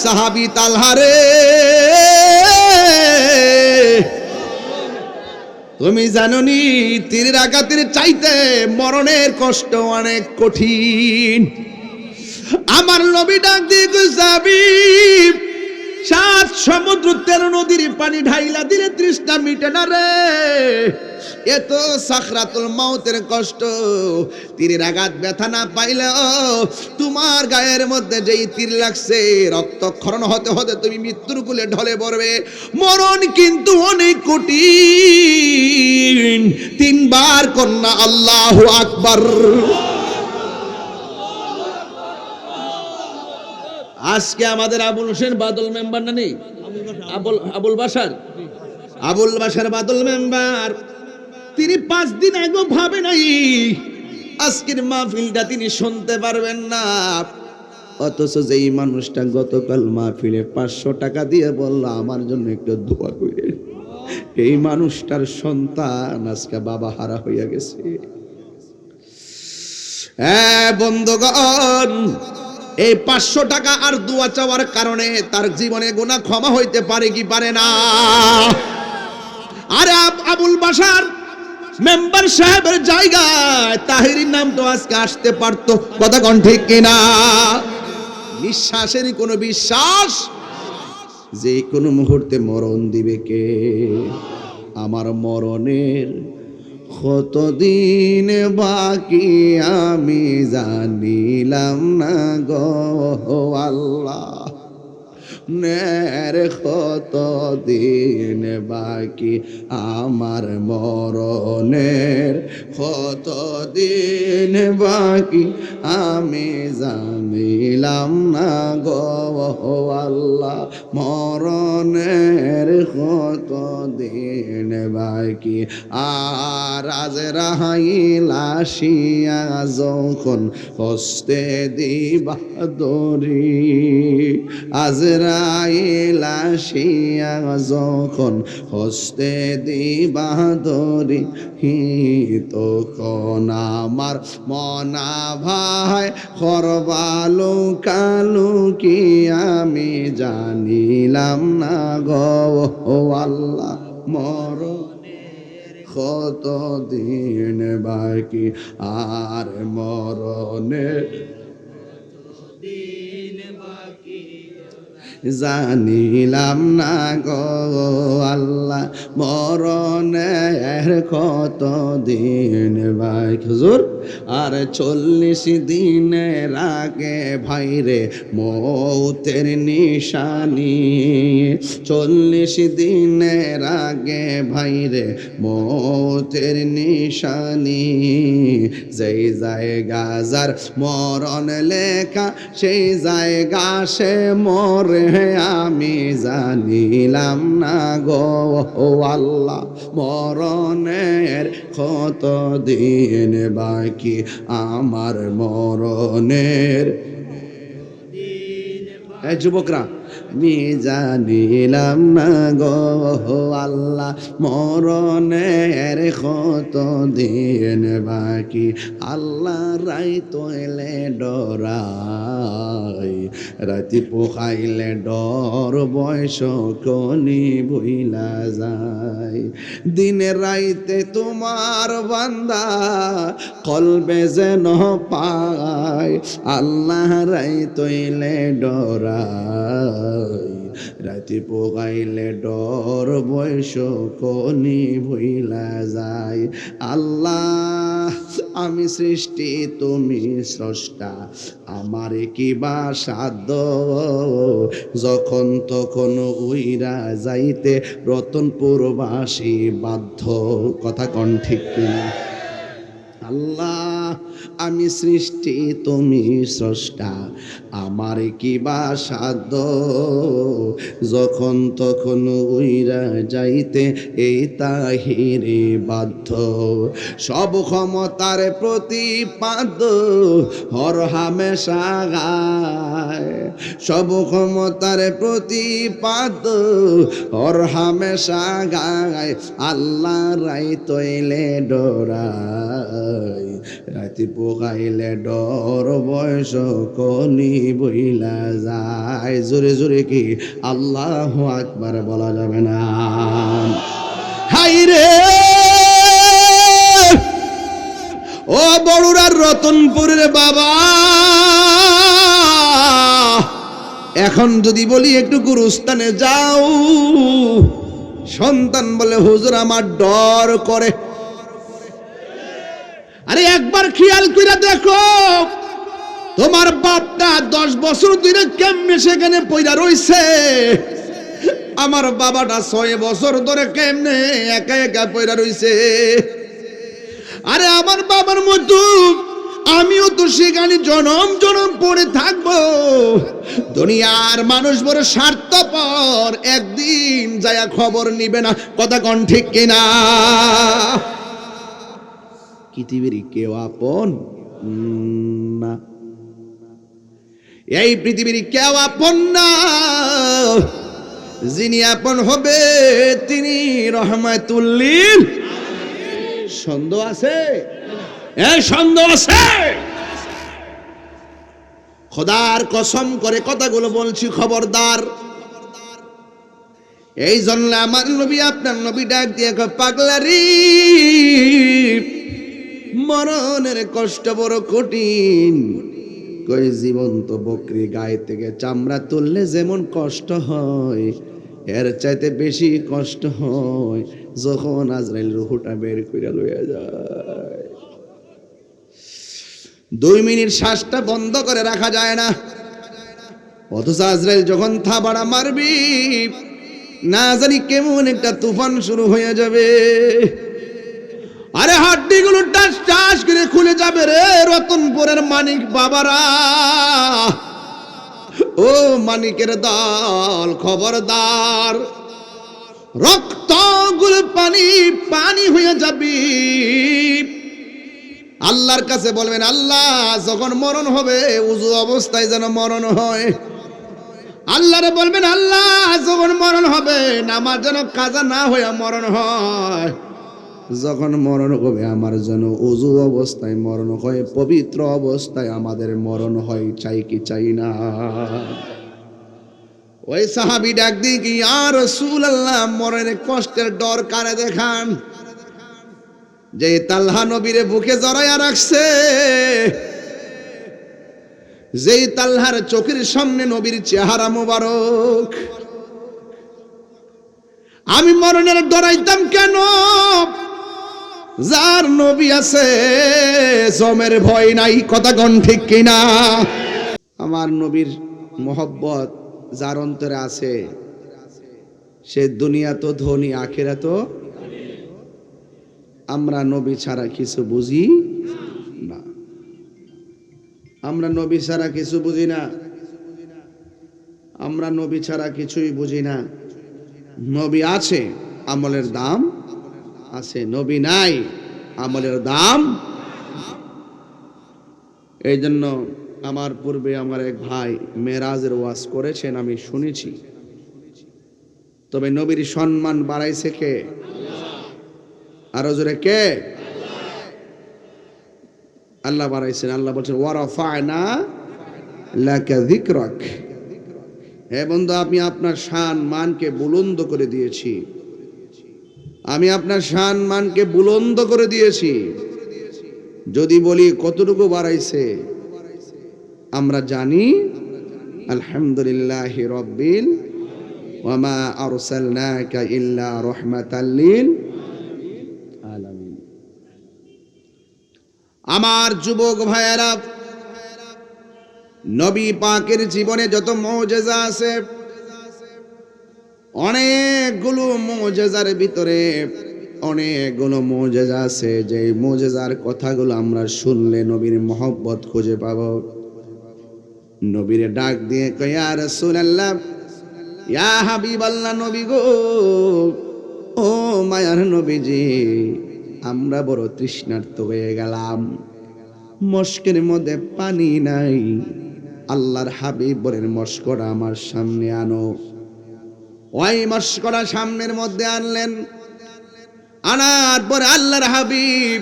সাহাবী তালহা রে, তুমি জানোনি তীরের আঘাতের চাইতে মরণের কষ্ট অনেক কঠিন। আমার নবী ডাক দিয়ে কইসাবি, 7 সমুদ্র 13 নদীর পানি ঢাইলা দিলে তৃষ্ণা মিটে না রে। এত সাকরাতুল মাউতের কষ্ট, তীরের আঘাত ব্যথা না পাইলেও তোমার গায়ের মধ্যে যেই তীর লাগছে রক্তক্ষরণ হতে হতে তুমি মৃত্যুর কোলে ঢলে পড়বে। মরণ কিন্তু অনেক কঠিন। 3 বার কন্যা আল্লাহু আকবার। আজকে আমাদের আবুল হোসেন বাদল মেম্বার না নেই, আবুল বাশার বাদল মেম্বার, তিনি 5 দিন আগে ভাবে নাই আজকের মাহফিলটা তিনি শুনতে পারবেন না। অথচ যেই মানুষটা গতকাল মাহফিলে 500 টাকা দিয়ে বলল আমার জন্য একটু দোয়া করে, এই মানুষটার সন্তান আজকে বাবা হারা হইয়া গেছে। হ্যাঁ বন্ধুগণ, এই 500 টাকা আর দোয়া চাওয়ার কারণে তার জীবনে গুনাহ ক্ষমা হইতে পারে কি পারে না? আরে আবুল বাশার মেম্বার সাহেবের জায়গায় তাহিরির নাম তো আজকে আসতে পারতো, কথা কোন ঠিক কিনা? বিশ্বাসেরই কোনো বিশ্বাস, যে কোনো মুহূর্তে মরণ দিবে কে? আমার মরণের কতদিন বাকি আমি জানিলাম না গো আল্লাহ, নের কতদিন বাকি আমার মরণের কতদিন বাকি আমি জানিলাম না গো আল্লাহ, মরণের কতদিন বাকি। আর আজরাইল আসিয়া যখন হস্তে দিবা দড়ি, আজরাইল আসিয়া যখন হস্তে দিবা দড়ি, তখন আমার মনা ভাই করবালু কালু কি আমি জানিলাম না গো আল্লাহ, মরণের কতদিন বাকি আর মরণের জানিলাম না গো আল্লাহ, মরণের কতদিন বাকি। হুজুর আর 40 দিনের আগে ভাইরে মৌতের নিশানি, 40 দিনের আগে ভাইরে মৌতের নিশানি, যেই জায়গা যার মরণ লেখা সেই জায়গা সে মরে আমি জানিলাম না গো আল্লাহ, মরণের কতদিন বাকি আমার মরণের। যুবকরা আমি জানিলাম না গো আল্লাহ, মরণের কতদিন বাকি। আল্লাহ রাই তৈলে ডরাই, রাতি পোখাইলে ডর বয়স কনি বইলা যায়, দিনে রাইতে তোমার বান্দা কলবে যেন পায়। আল্লাহ রাই তৈলে ডরাই, রাতি পোগাইলে ডর বয়স কনি ভইলা যায়। আল্লাহ আমি সৃষ্টি তুমি স্রষ্টা, আমারে কি বা সাধ্য, যখন তখন উইরা যাইতে রতনপুরবাসী বাধ্য, কথা কোন ঠিক কিনা? আল্লাহ আমি সৃষ্টি তুমি স্রষ্টা, আমার কি বা সাধ্য, যখন তখন উইরা যাইতে এই তাহিরে বাধ্য। সব ক্ষমতার প্রতিপাদ্য হর হামেশা গায়, সব ক্ষমতার প্রতিপাদ্য হর হামেশা গায়। আল্লাহ রাই তৈলে ডরায়, রাতি পোকাইলে ডর বয়স কলি বইলা যায়। জোরে জোরে কি আল্লাহু আকবার বলা যাবে না? হাই রে ও বড়ুরার রতনপুরের বাবা, এখন যদি বলি একটু গুরুস্থানে যাও, সন্তান বলে হুজুর আমার ডর করে। আরে একবার খেয়াল করে দেখো, তোমার বাপটা 10 বছর ধরে কেমনে সেখানে পয়রা রইছে, আমার বাবাটা 6 বছর ধরে কেমনে একা একা পয়রা রইছে। আরে আমার বাবার মতো আমিও তো সেখানে জনম জনম পড়ে থাকবো। দুনিয়ার মানুষ বড় স্বার্থপর, একদিন যায়া খবর নিবে না। কথা কোন ঠিক কিনা? পৃথিবীর কেউ আপন না, এই পৃথিবীর কেউ আপন না। যিনি আপন হবে তিনি রহমাতুল লিল। সন্দেহ আছে? সন্দেহ আছে? খোদার কসম করে কথাগুলো বলছি, খবরদার। এই জন্য আমার নবী আপনার নবী ডাক দিয়ে পাগলারি, মরণের কষ্ট বড় কঠিন। কই জীবন্ত বকরি গায়ে থেকে চামড়া তুললে যেমন কষ্ট হয়, এর চাইতে বেশি কষ্ট হয় যখন আজরাইল রূহটা বের করে লইয়া যায়। 2 মিনিট শ্বাসটা বন্ধ করে রাখা যায় না, অথচ আজরাইল যখন থাবাড়া মারবি না জানি কেমন একটা তুফান শুরু হয়ে যাবে। আরে হাড্ডিগুলো টাস টাস করে খুলে যাবে রে রতনপুরের মানিক বাবারা। ও মানিকের দল, খবরদার, রক্তগুলো পানি পানি হয়ে যাবি। আল্লাহর কাছে বলবেন, আল্লাহ যখন মরণ হবে উযু অবস্থায় যেন মরণ হয়। আল্লাহরে বলবেন, আল্লাহ যখন মরণ হবে নামাজ যেন কাজা না হয়ে মরণ হয়। যখন মরণ হবে আমার যেন উযু অবস্থায় মরণ হয়, পবিত্র অবস্থায় আমাদের মরণ হয়। চাই কি চাই না? ওই সাহাবী ডাক দিয়ে কি, ইয়া রাসূলুল্লাহ, মরণের কষ্টের ডর কারে দেখান? যে তালহা নবীরে বুকে জড়াইয়া রাখছে, যেই তালহার চোখের সামনে নবীর চেহারা মোবারক। আমি মরণের ডরাইতাম কেন? যার নবী আছে জমের ভয় নাই। কথা কোন ঠিক কিনা? আমার নবীর মোহব্বত যার অন্তরে আছে, সে দুনিয়া তো ধনী, আখিরা তো। আমরা নবী ছাড়া কিছু বুঝি না, আমরা নবী ছাড়া কিছু বুঝি না, আমরা নবী ছাড়া কিছুই বুঝি না। নবী আছে, আমলের দাম আছে, নবী নাই, আমলের দাম। এই জন্য আমার পূর্বে আমার এক ভাই মেরাজের ওয়াজ করেছেন, আমি শুনেছি। তবে নবীর সম্মান বাড়াইছে কে? আরো জোরে কে? আল্লাহ বাড়াইছেন। আল্লাহ বলছেন, ওয়ারাফা'না লাকা যিকরাক। হে বন্ধু, আমি আপনার শান মানকে বুলন্দ করে দিয়েছি, আমি আপনার শান মানকে বুলন্দ করে দিয়েছি। যদি বলি কতটুকু বাড়াইছে, আমরা জানি আলহামদুলিল্লাহি রাব্বিল ওয়া মা আরসালনাকা ইল্লা রাহমাতাল লিল আলামিন। আমার যুবক ভাইয়েরা, নবী পাকের জীবনে যত মুজিজা আছে, অনেকগুলো মুজিজার ভিতরে অনেকগুলো মুজিজা আছে, যে মুজিজার কথাগুলো আমরা শুনলে নবীর মহব্বত খুঁজে পাব। নবীরে ডাক দিয়ে কয়, ইয়া রাসূলুল্লাহ, ইয়া হাবিবাল্লাহ, নবী গো, ও মায়ার নবীজি, আমরা বড় তৃষ্ণার্ত হয়ে গেলাম, মস্কের মধ্যে পানি নাই। আল্লাহর হাবিব বলেন, মস্করা আমার সামনে আনো। ওই মস্করা সামনের মধ্যে আনলেন। আনার পরে আল্লাহর হাবিব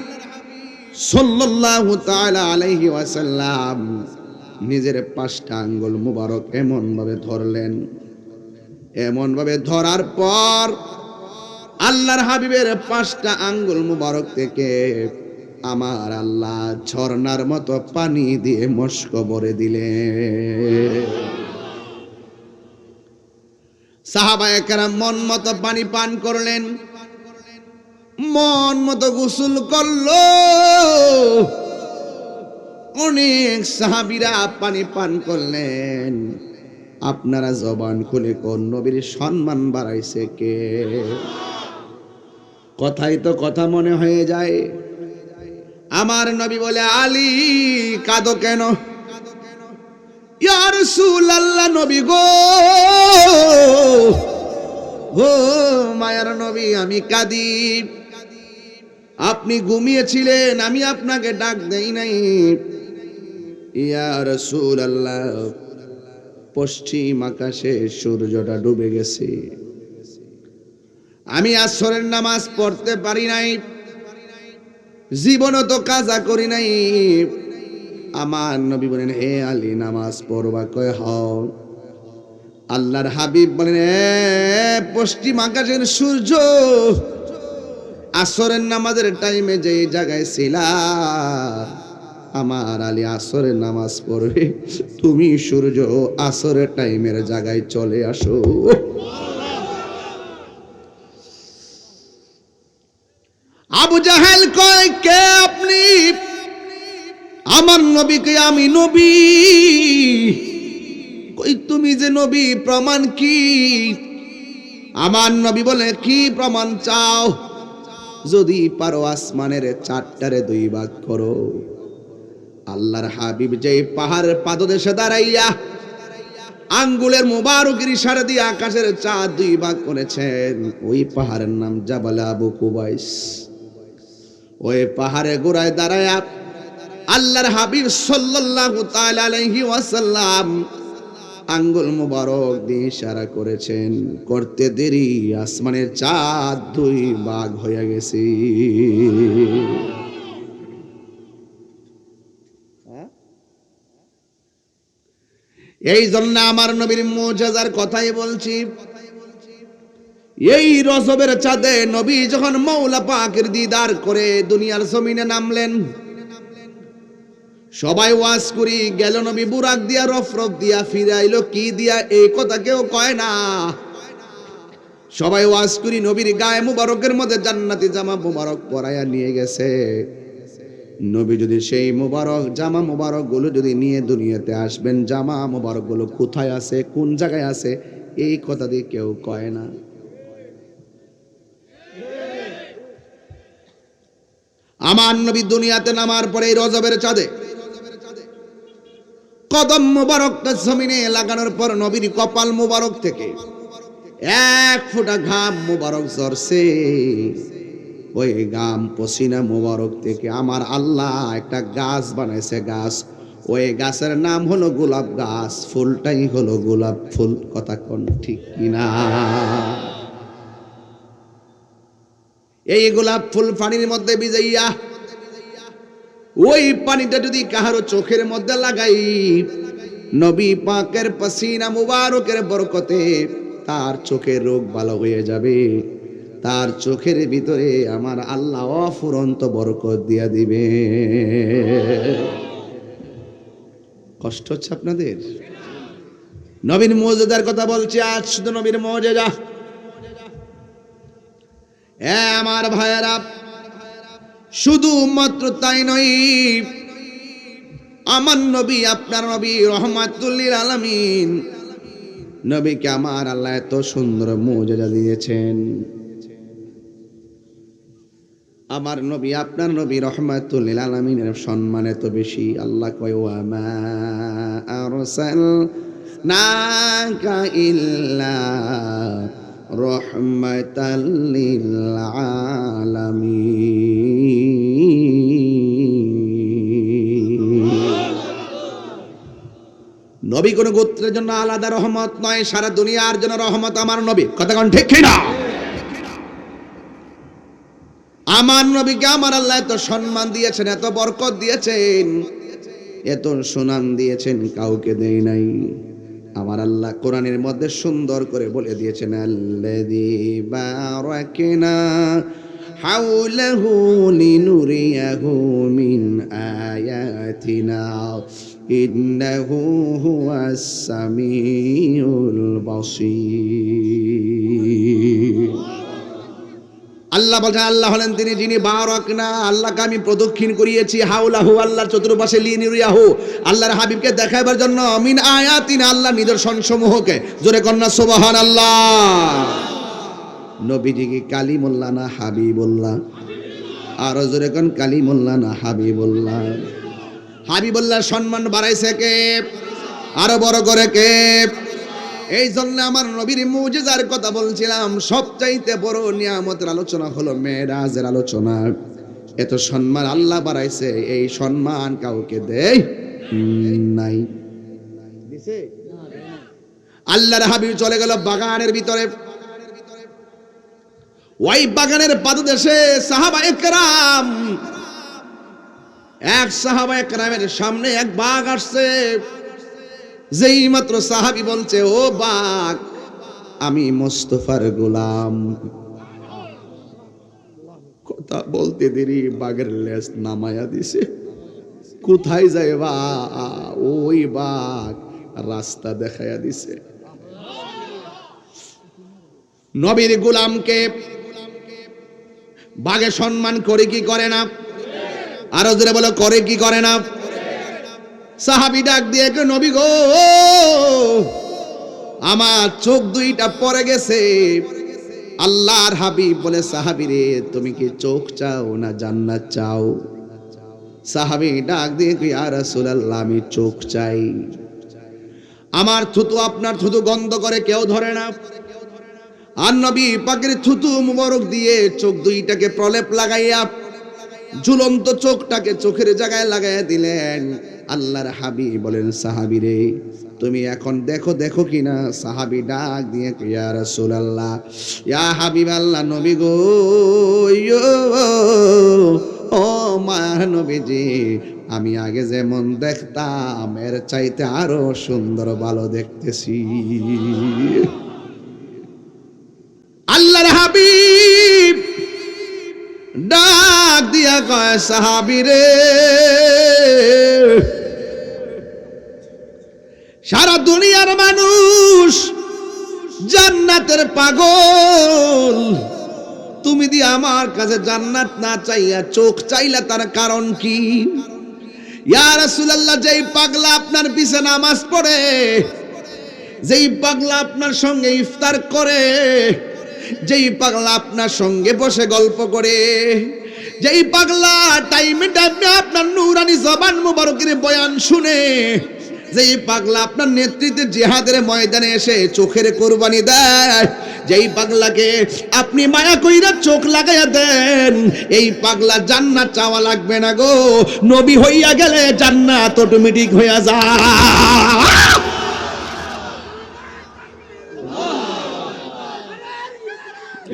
সাল্লাল্লাহু তাআলা আলাইহি ওয়াসাল্লাম নিজের 5টা আঙ্গুল মুবারক এমন ভাবে ধরলেন, এমন ভাবে ধরার পর আল্লাহর হাবিবের 5টা আঙ্গুল মুবারক থেকে আমার আল্লাহ ঝর্ণার মতো পানি দিয়ে মস্ক ভরে দিলেন। সাহাবায়ে কেরাম মন মতো পানি পান করলেন, মন মতো গোসল করলো। অনেক সাহাবীরা পানি পান করলেন। আপনারা জবান খুলে কোন নবীর সম্মান বাড়াইছে কে? কথাই তো কথা মনে হয়ে যায়। আমার নবী বলে, আলী কাঁদো কেন? ইয়া রাসূলুল্লাহ, নবী গো, ও মায়ার নবী, আমি কাঁদি। আপনি ঘুমিয়েছিলেন, আমি আপনাকে ডাক দেই নাই। ইয়া রাসূলুল্লাহ, পশ্চিম আকাশে সূর্যটা ডুবে গেছে, আমি আসরের নামাজ পড়তে পারি নাই, জীবনও তো কাজা করি নাই। আমার নবী বলেন, হে আলী, নামাজ পড়বা? কয় হও। আল্লাহর হাবিব বলেন, পশ্চিম আকাশের সূর্য আসরের নামাজের টাইমে যে জায়গায় ছিলা, আমার আলী আসরের নামাজ পড়বে, তুমি সূর্য আসরের টাইমের জায়গায় চলে আসো। আবু জাহেল কয়, কে আপনি? আমার নবীকে আমি নবী। কই তুমি যে নবী, প্রমাণ কি? আমার নবী বলে, কি প্রমাণ চাও? যদি পারো আসমানের 4টারে 2 ভাগ করো। আল্লাহর হাবিব যে পাহাড়ের পাদদেশে দাঁড়াইয়া আঙ্গুলের মুবারকের ইশারা দিয়ে আকাশের চাঁদ 2 ভাগ করেছেন, ওই পাহাড়ের নাম জাবাল আবু কুবাইস। ওই পাহাড়ে গোড়ায় দাঁড়ায়া আল্লাহর হাবিব সাল্লাল্লাহু তাআলা আলাইহি ওয়াসাল্লাম আঙ্গুল মুবারক দিয়ে ইশারা করেছেন। করতে দেরি আসমানের চাঁদ 2 ভাগ হয়ে গেছে। এই জন্য আমার নবীর মুজিজার কথাই বলছি। এই রজবের চাঁদে নবী যখন মওলা পাকের দিদার করে দুনিয়ার জমিনে নামলেন, সবাই ওয়াজ করি গেল, নবী বুরাক দিয়া রফরফ দিয়া ফিরাইলো কি দিয়া, এই কথা কেউ কয় না। সবাই ওয়াজ করি নবীর গায়ে মুবারকের মধ্যে জান্নাতি জামা মুবারক পরায়া নিয়ে গেছে। নবী যদি সেই মুবারক জামা মুবারক গুলো যদি নিয়ে দুনিয়াতে আসবেন, জামা মুবারক গুলো কোথায় আছে, কোন জায়গায় আছে, এই কথা দিয়ে কেউ কয় না। আমার নবী দুনিয়াতে নামার পরে এই রজবের চাঁদে কদম মুবারকটা জমিনে লাগানোর পর নবীর কপাল মুবারক থেকে 1 ফোঁটা ঘাম মুবারক ঝরছে। ওই ঘাম পসিনা মুবারক থেকে আমার আল্লাহ একটা গাছ বানাইছে, গাছ। ওই গাছের নাম হলো গোলাপ গাছ, ফুলটাই হলো গোলাপ ফুল। কথা কোন ঠিক কিনা? এই গোলাপ ফুল পানির মধ্যে ভিজাইয়া ওই পানিটা যদি কাহারো চোখের মধ্যে লাগাই, নবী পাকের পসিনা মুবারকের বরকতে তার চোখের রোগ ভালো হয়ে যাবে। তার চোখের ভিতরে আমার আল্লাহ অফুরন্ত বরকত দিয়া দিবে। কষ্ট হচ্ছে আপনাদের? নবীর মুজিজার কথা বলছি আজ, শুধু নবীর মুজিজা। আমার ভাইয়েরা, শুধু মাত্র তাই নয়, আমার নবী, আপনার নবী রহমাতুল লিল আলামিন, নবীকে আমার আল্লাহ এত সুন্দর মুজিজা দিয়েছেন। আমার নবী, আপনার নবী রহমাতুল লিল আলামিনের সম্মান এত বেশি। আল্লাহ কয়, ওয়া মা আরসালনাকা ইল্লা রহমাতাল লিল আলামিন। নবী কোন গোত্রের জন্য আলাদা রহমত নয়, সারা দুনিয়ার জন্য রহমত আমার নবী। কথা কোন ঠিক কিনা? আমার নবীকে আমার আল্লাহ এত সম্মান দিয়েছেন, এত বরকত দিয়েছেন, এত সুনাম দিয়েছেন, কাউকে দেই নাই। আমার আল্লাহ কোরআনের মধ্যে সুন্দর করে বলে দিয়েছেন, আল্লাযী বারাকনা হাওলাহু লিনুরিয়াহু মিন আয়াতিনা ইন্নাহু হুয়াস সামিউল বাসীর। আল্লাহ বলেন, আল্লাহ হলেন তিনি যিনি বারাকনা, আল্লাহকে আমি প্রদক্ষিণ করিয়েছি, হাওলাহু আল্লাহর চতুর্পাশে, লিনুরিয়াহু আল্লাহর হাবিবকে দেখাবার জন্য, মিন আয়াতিনা আল্লাহ নিদর্শন সমূহকে। জোরে কন্যা সুবহানাল্লাহ। নবীজি কি কালিমুল্লাহ না হাবিবুল্লাহ? আরো জোরে কোন কালিমুল্লাহ না হাবিবুল্লাহ? হাবিবুল্লাহর সম্মান বাড়াইছে কে? আরো বড় করে কে? এই জন্য আমার নবীর মুজিজার কথা বলছিলাম, সবচাইতে বড় নিয়ামতের আলোচনা হলো মেরাজের আলোচনা। এত সম্মান আল্লাহ বাড়াইছে, এই সম্মান কাউকে দেয় নাই। দিছে? আল্লাহর হাবিব চলে গেল বাগানের ভিতরে। ওই বাগানের পাদদেশে সাহাবায়ে কেরাম, এক সাহাবায়ে কেরামের সামনে এক বাঘ আসছে। যেই মাত্র সাহাবী বলছে, ও বাঘ, আমি মুস্তাফার গোলাম। কথা বলতে দেরি বাঘের লেজ নামায়া দিছে। কোথায় যায় বা? ওই বাঘ রাস্তা দেখায়া দিছে। নবীর গোলামকে বাঘে সম্মান করে কি করে না? আরো জোরে বলো, করে কি করে না? সাহাবী ডাক দিয়ে, নবী গো, আমার চোখ দুইটা পড়ে গেছে। আল্লাহর হাবিব বলে, সাহাবী রে, তুমি কি চোখ চাও না জান্নাত চাও? সাহাবী ডাক দিয়ে, ইয়া রাসূলুল্লাহ, আমি চোখ চাই। আমার থুতু আপনার থুতু গন্ধ করে কেউ ধরে না। আর নবী পাকের থুতু মুবারক দিয়ে চোখ দুইটাকে প্রলেপ লাগাইয়া ঝুলন্ত চোখটাকে চোখের জায়গায় লাগাইয়া দিলেন। আল্লাহর হাবিব বলেন, সাহাবী রে, তুমি এখন দেখো দেখো কিনা? সাহাবী ডাক দিয়ে, ইয়া রাসূলুল্লাহ, ইয়া হাবিবাল্লাহ, নবী গো, ও মায়া নবীজি, আমি আগে যেমন দেখতাম এর চাইতে আরো সুন্দর ভালো দেখতেছি। আল্লাহর হাবিব ডাক দিয়া কয়, সাহাবী রে, সারা দুনিয়ার মানুষ জান্নাতের পাগল, তুমি দিয়ে আমার কাছে জান্নাত না চাইয়া চোখ চাইলা, তার কারণ কি? ইয়া রাসূলুল্লাহ, যেই পাগলা আপনার পিছে নামাজ পড়ে, যেই পাগলা আপনার সঙ্গে ইফতার করে, যেই পাগলা আপনার সঙ্গে বসে গল্প করে, যেই পাগলা টাইমে টাইমে আপনার নূরানি জবান মুবারকের বয়ান শুনে, যেই পাগলা আপনার নেতৃত্বে জিহাদের ময়দানে এসে চোখের কুরবানি দেয়, যেই পাগলাকে আপনি মায়া কইরা চোখ লাগাইয়া দেন, এই পাগলা জান্নাত চাওয়া লাগবে না গো, নবী হইয়া গেলে জান্নাত অটোমেটিক হইয়া যায়।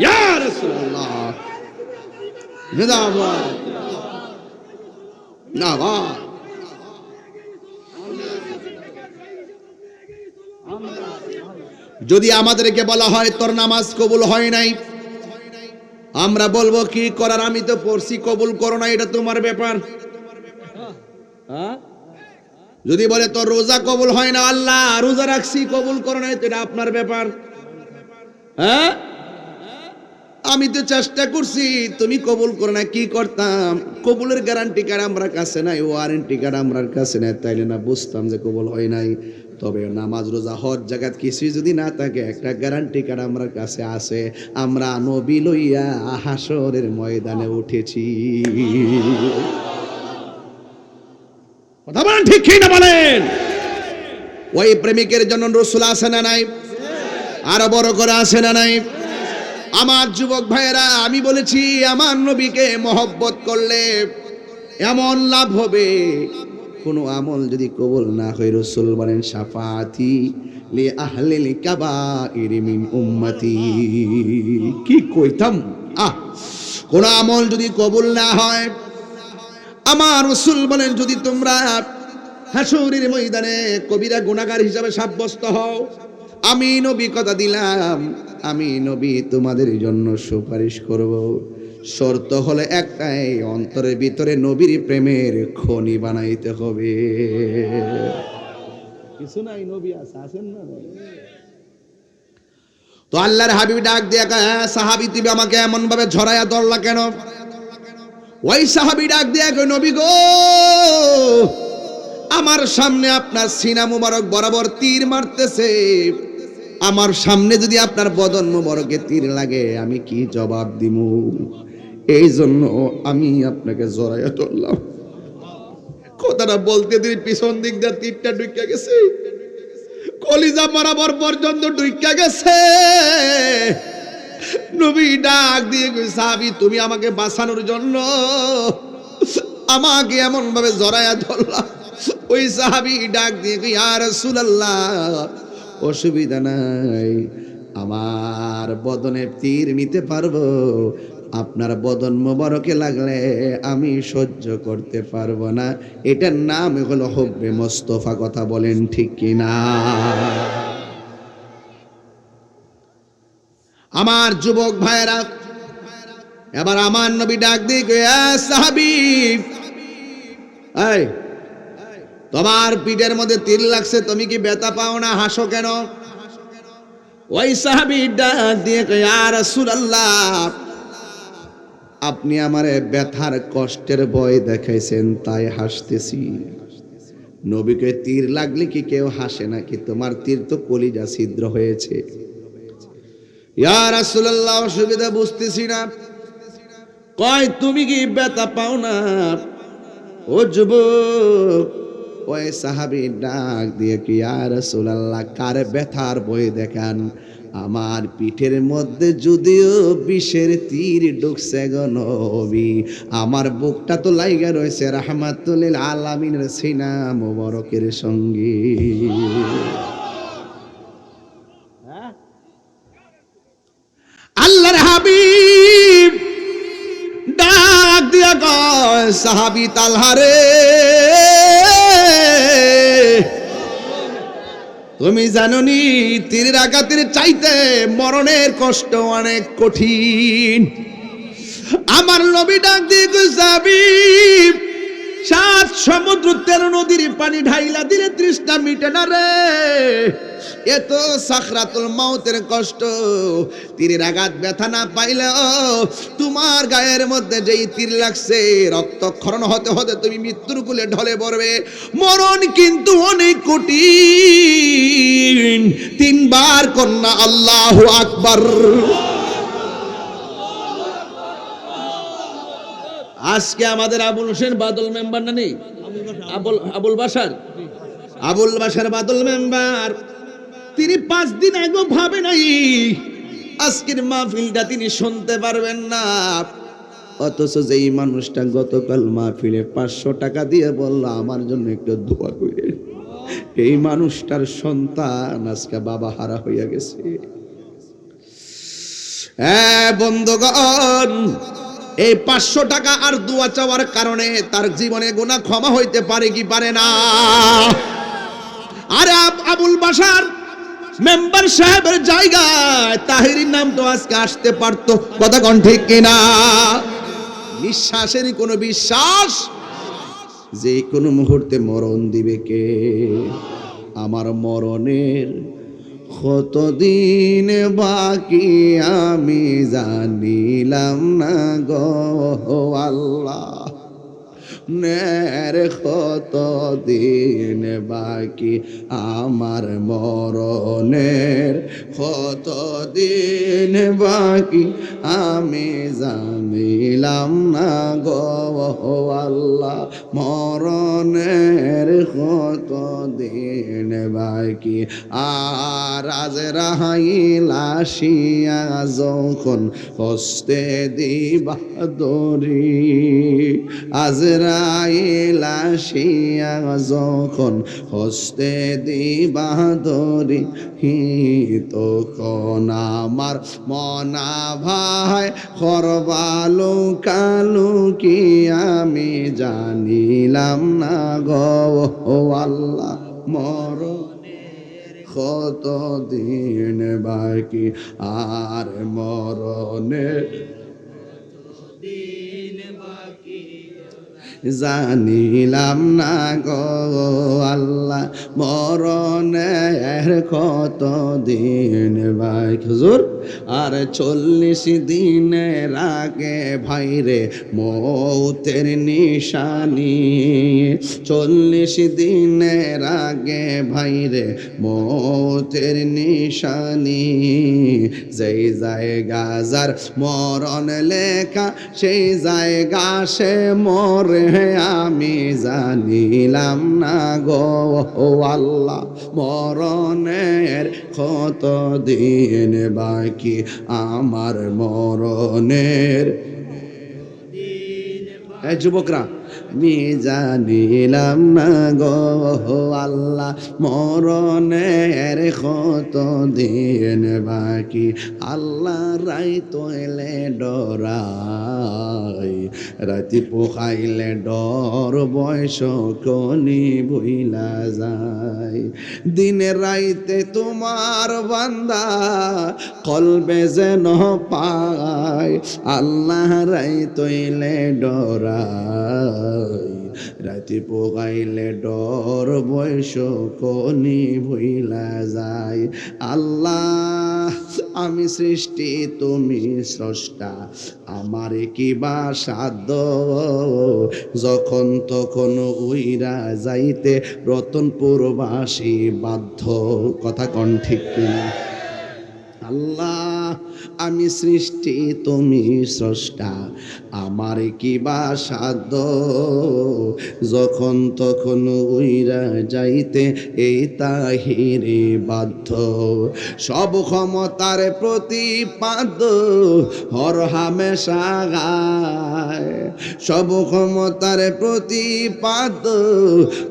ইয়া রাসূলুল্লাহ, জিন্দাবাদ, জিন্দাবাদ। যদি আমাদেরকে বলা হয় তোর নামাজ কবুল হয় নাই, আমরা বলবো কি করার, আমি তো পড়ছি, কবুল করো না, এটা তোমার ব্যাপার। যদি বলে তোর রোজা কবুল হয় না, আল্লাহ রোজা রাখছি কবুল করো না, এটা আপনার ব্যাপার। হ্যাঁ, আমি তো চেষ্টা করছি, তুমি কবুল করো না, কি করতাম? কবুলের গ্যারান্টি কার্ড আমার কাছে নাই, ওয়ারেন্টি কার্ড আমার কাছে নাই, তাইলে না বুঝতাম যে কবুল হয় নাই। তবে নামাজ রোজা হজ জাকাত কিছুই যদি না থাকে, একটা গ্যারান্টি কার্ড আমার কাছে আছে, আমরা নবী লইয়া হাসরের ময়দানে উঠেছি। কথা বলেন ঠিক কি না বলেন? ওই প্রেমিকের জন্য রাসূল আছে না নাই? আরো বড় করে আছে না নাই? আমার যুবক ভাইয়েরা, আমি বলেছি আমার নবীকে মহব্বত করলে এমন লাভ হবে, কোন আমল যদি কবুল না হয়, রাসূল বলেন, শাফাআতি লি আহলিল কাবাইর মিন উম্মতি। কি কইতাম, কোন আমল যদি কবুল না হয়, আমার রাসূল বলেন যদি তোমরা হাসরের ময়দানে কবিরা গুনাহগার হিসাবে সাব্যস্ত হও, আমি নবী কথা দিলাম, আমি নবী তোমাদের জন্য সুপারিশ করব। শর্ত হলে একটাই, অন্তরের ভিতরে নবীর প্রেমের খনি বানাইতে হবে। কিছু নাই, নবী আছেন না। তো আল্লাহর হাবিব ডাক দিয়ে সাহাবী তুমি আমাকে এমন ভাবে ঝরাইয়া ধরলা কেন? ওই সাহাবী ডাক দিয়ে কই নবী গো, আমার সামনে আপনার সিনা মুবারক বরাবর তীর মারতেছে, আমার সামনে যদি আপনার বদন মুবারকে তীর লাগে আমি কি জবাব দিমু? এই জন্য আমি আপনাকে জড়াইয়া ধরলাম। কথাটা বলতে দিন পিছন দিক দিয়ে তীরটা ঢুকে গেছে, কলিজা বরাবর পর্যন্ত ঢুকে গেছে। নবী ডাক দিয়ে কই সাহাবী তুমি আমাকে বাঁচানোর জন্য আমাকে এমন ভাবে জড়াইয়া ধরলা। ওই সাহাবী ডাক দিয়ে কই ইয়া রাসূলুল্লাহ অসুবিধা নাই, আমার বদনে তীর নিতে পারবো, আপনার বদন মোবারকে লাগলে আমি সহ্য করতে পারবো না। এটার নাম হলো হুব্বে মুস্তাফা। কথা বলেন ঠিক কিনা? আমার যুবক ভাইরা, এবার আমার নবী ডাক দিয়ে কয় সাহাবী, এই তোমার পিঠের মধ্যে তীর লাগছে, তুমি কি ব্যথা পাও না? হাসো কেন? ওই সাহাবী ডাক দিয়ে কয় ইয়া রাসূলুল্লাহ আপনি আমারে ব্যথার কষ্টের ভয় দেখাইছেন তাই হাসতেছি। নবীকে তীর লাগলে কি কেউ হাসে নাকি? তোমার তীর তো কলিজা ছিদ্র হয়েছে। ইয়া রাসূলুল্লাহ অসুবিধা বুঝতেছি না। কয় তুমি কি ব্যথা পাও না? ও যুবক, ওই সাহাবী ডাক দিয়ে কি ইয়া রাসূলুল্লাহ কার ব্যথার ভয় দেখান? আমার পিঠের মধ্যে যদিও বিষের তীর ঢুকছে গো নবী, আমার বুকটা তো লাইগা রয়েছে রাহমাতুল লিল আলামিনের সিনা মুবারকের সঙ্গে। আল্লাহর হাবিব ডাক দিয়া কয় সাহাবী তালহা রে, তুমি জানো নি তীরের আঘাতের চাইতে মরণের কষ্ট অনেক কঠিন। আমার নবী ডাক দিয়ে কই সাহাবী 7 সমুদ্র 13 নদীর পানি ঢাইলা দিলে তৃষ্ণা মিটে না রে। এত সাকরাতুল মাউতের কষ্ট, তীরের আঘাত ব্যথা না পাইলেও তোমার গায়ের মধ্যে যেই তীর লাগছে রক্তক্ষরণ হতে হতে তুমি মৃত্যুর কোলে ঢলে পড়বে। মরণ কিন্তু অনেক কঠিন। 3 বার কন্যা আল্লাহু আকবার। আজকে আমাদের আবুল হোসেন বাদল মেম্বার না নেই? আবুল বাশার বাদল মেম্বার, তিনি 5 দিন আগে ভাবে নাই আজকের মাহফিলটা তিনি শুনতে পারবেন না। অথচ যেই মানুষটা গতকাল মাহফিলে 500 টাকা দিয়ে বলল আমার জন্য একটু দোয়া করেন, এই মানুষটার সন্তান আজকে বাবা হারা হইয়া গেছে। হ্যাঁ বন্ধুগণ, এই 500 টাকা আর দোয়া চাওয়ার কারণে তার জীবনে গুনাহ ক্ষমা হইতে পারে কি পারে না? আরে আবুল বাশার মেম্বার সাহেবের জায়গায় তাহিরির নাম তো আজকে আসতে পারতো। কথা কোন ঠিক কিনা? নিঃশ্বাসেরই কোনো বিশ্বাস যে কোনো মুহূর্তে মরণ দিবে কে? আমার মরণের কতদিন বাকি আমি জানিলাম না গো আল্লাহ, নের কতদিন বাকি আমার মরণের কতদিন বাকি আমি জানিলাম না গো আল্লাহ, মরণের কতদিন বাকি। আর আজরাইল আসিয়া যখন হস্তে দিবা দরি, আজরা আজরাইল আসিয়া যখন হস্তে দিবা ধরি তখন আমার মনা ভাই করবালু কালু কি আমি জানিলাম না গো আল্লাহ মরণের কত দিন বাকি আর মরণের জানিলাম না গো আল্লাহ মরণের কত দিন বাকি হুজুর আর 40 দিনের আগে ভাইরে মৌতের নিশানি 40 দিনের আগে ভাইরে মৌতের নিশানি যেই জায়গা যার মরণ লেখা সেই জায়গা সে মরে আমি জানিলাম না গো আল্লাহ মরণের কত দিন বাকি আমার মরণের যুবকরা আমি জানিলাম না গো আল্লাহ মরণের কত দিন বাকি আল্লাহ রাই তোলে ডরাই রাতি পোখাইলে ডর বয়স কনি বইলা যায় দিনে রাইতে তোমার বান্দা কলবে যেন পায় আল্লাহ রাই তোলে ডরাই রাতি পোগাইলে ডর বয়স কনি ভইলা যায় আল্লাহ আমি সৃষ্টি তুমি স্রষ্টা আমার কি বা সাধ্য যখন তখন উইরা যাইতে রতনপুরবাসী বাধ্য কথা কোন ঠিক কিনা আল্লাহ আমি সৃষ্টি তুমি স্রষ্টা আমার কি বা সাধ্য যখন তখন উইরা যাইতে এই তাহিরে বাধ্য সব ক্ষমতার প্রতিপাদ্য হর হামেশা গায় সব ক্ষমতার প্রতিপাদ্য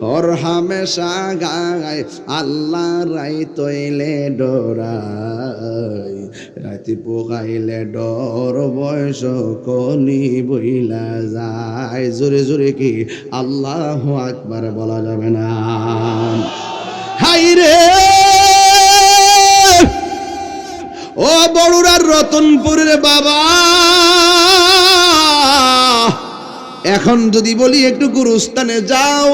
হর হামেশা গায় আল্লাহ রাই তৈলে ডরায় রাতি পোকাইলে ডর বয়স কনি বইলা যায় জোরে জোরে কি আল্লাহু আকবার বলা যাবে না হাই রে ও বড়ুরার রতনপুরের বাবা এখন যদি বলি একটু গুরুস্থানে যাও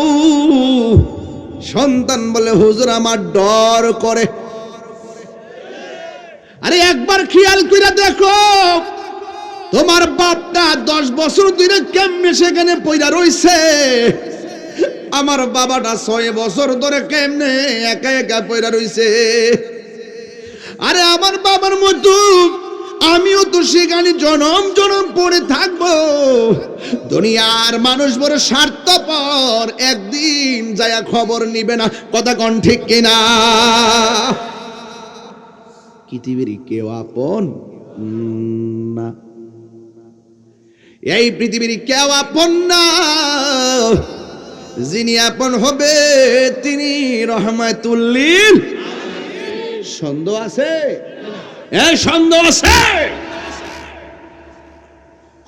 সন্তান বলে হুজুর আমার ডর করে আরে একবার খেয়াল করে দেখো তোমার বাপটা 10 বছর ধরে কেমনে সেখানে পয়রা রইছে আমার বাবাটা 6 বছর ধরে কেমনে একা একা পয়রা রইছে আরে আমার বাবার মতো আমিও তো সেখানে জনম জনম পড়ে থাকবো দুনিয়ার মানুষ বড় স্বার্থপর একদিন যায়া খবর নিবে না কথা কোন ঠিক কিনা পৃথিবীর কেউ আপন না এই পৃথিবীর কেউ আপন না যিনি আপন হবে তিনি রহমাতুল লিল সন্দেহ আছে এই সন্দেহ আছে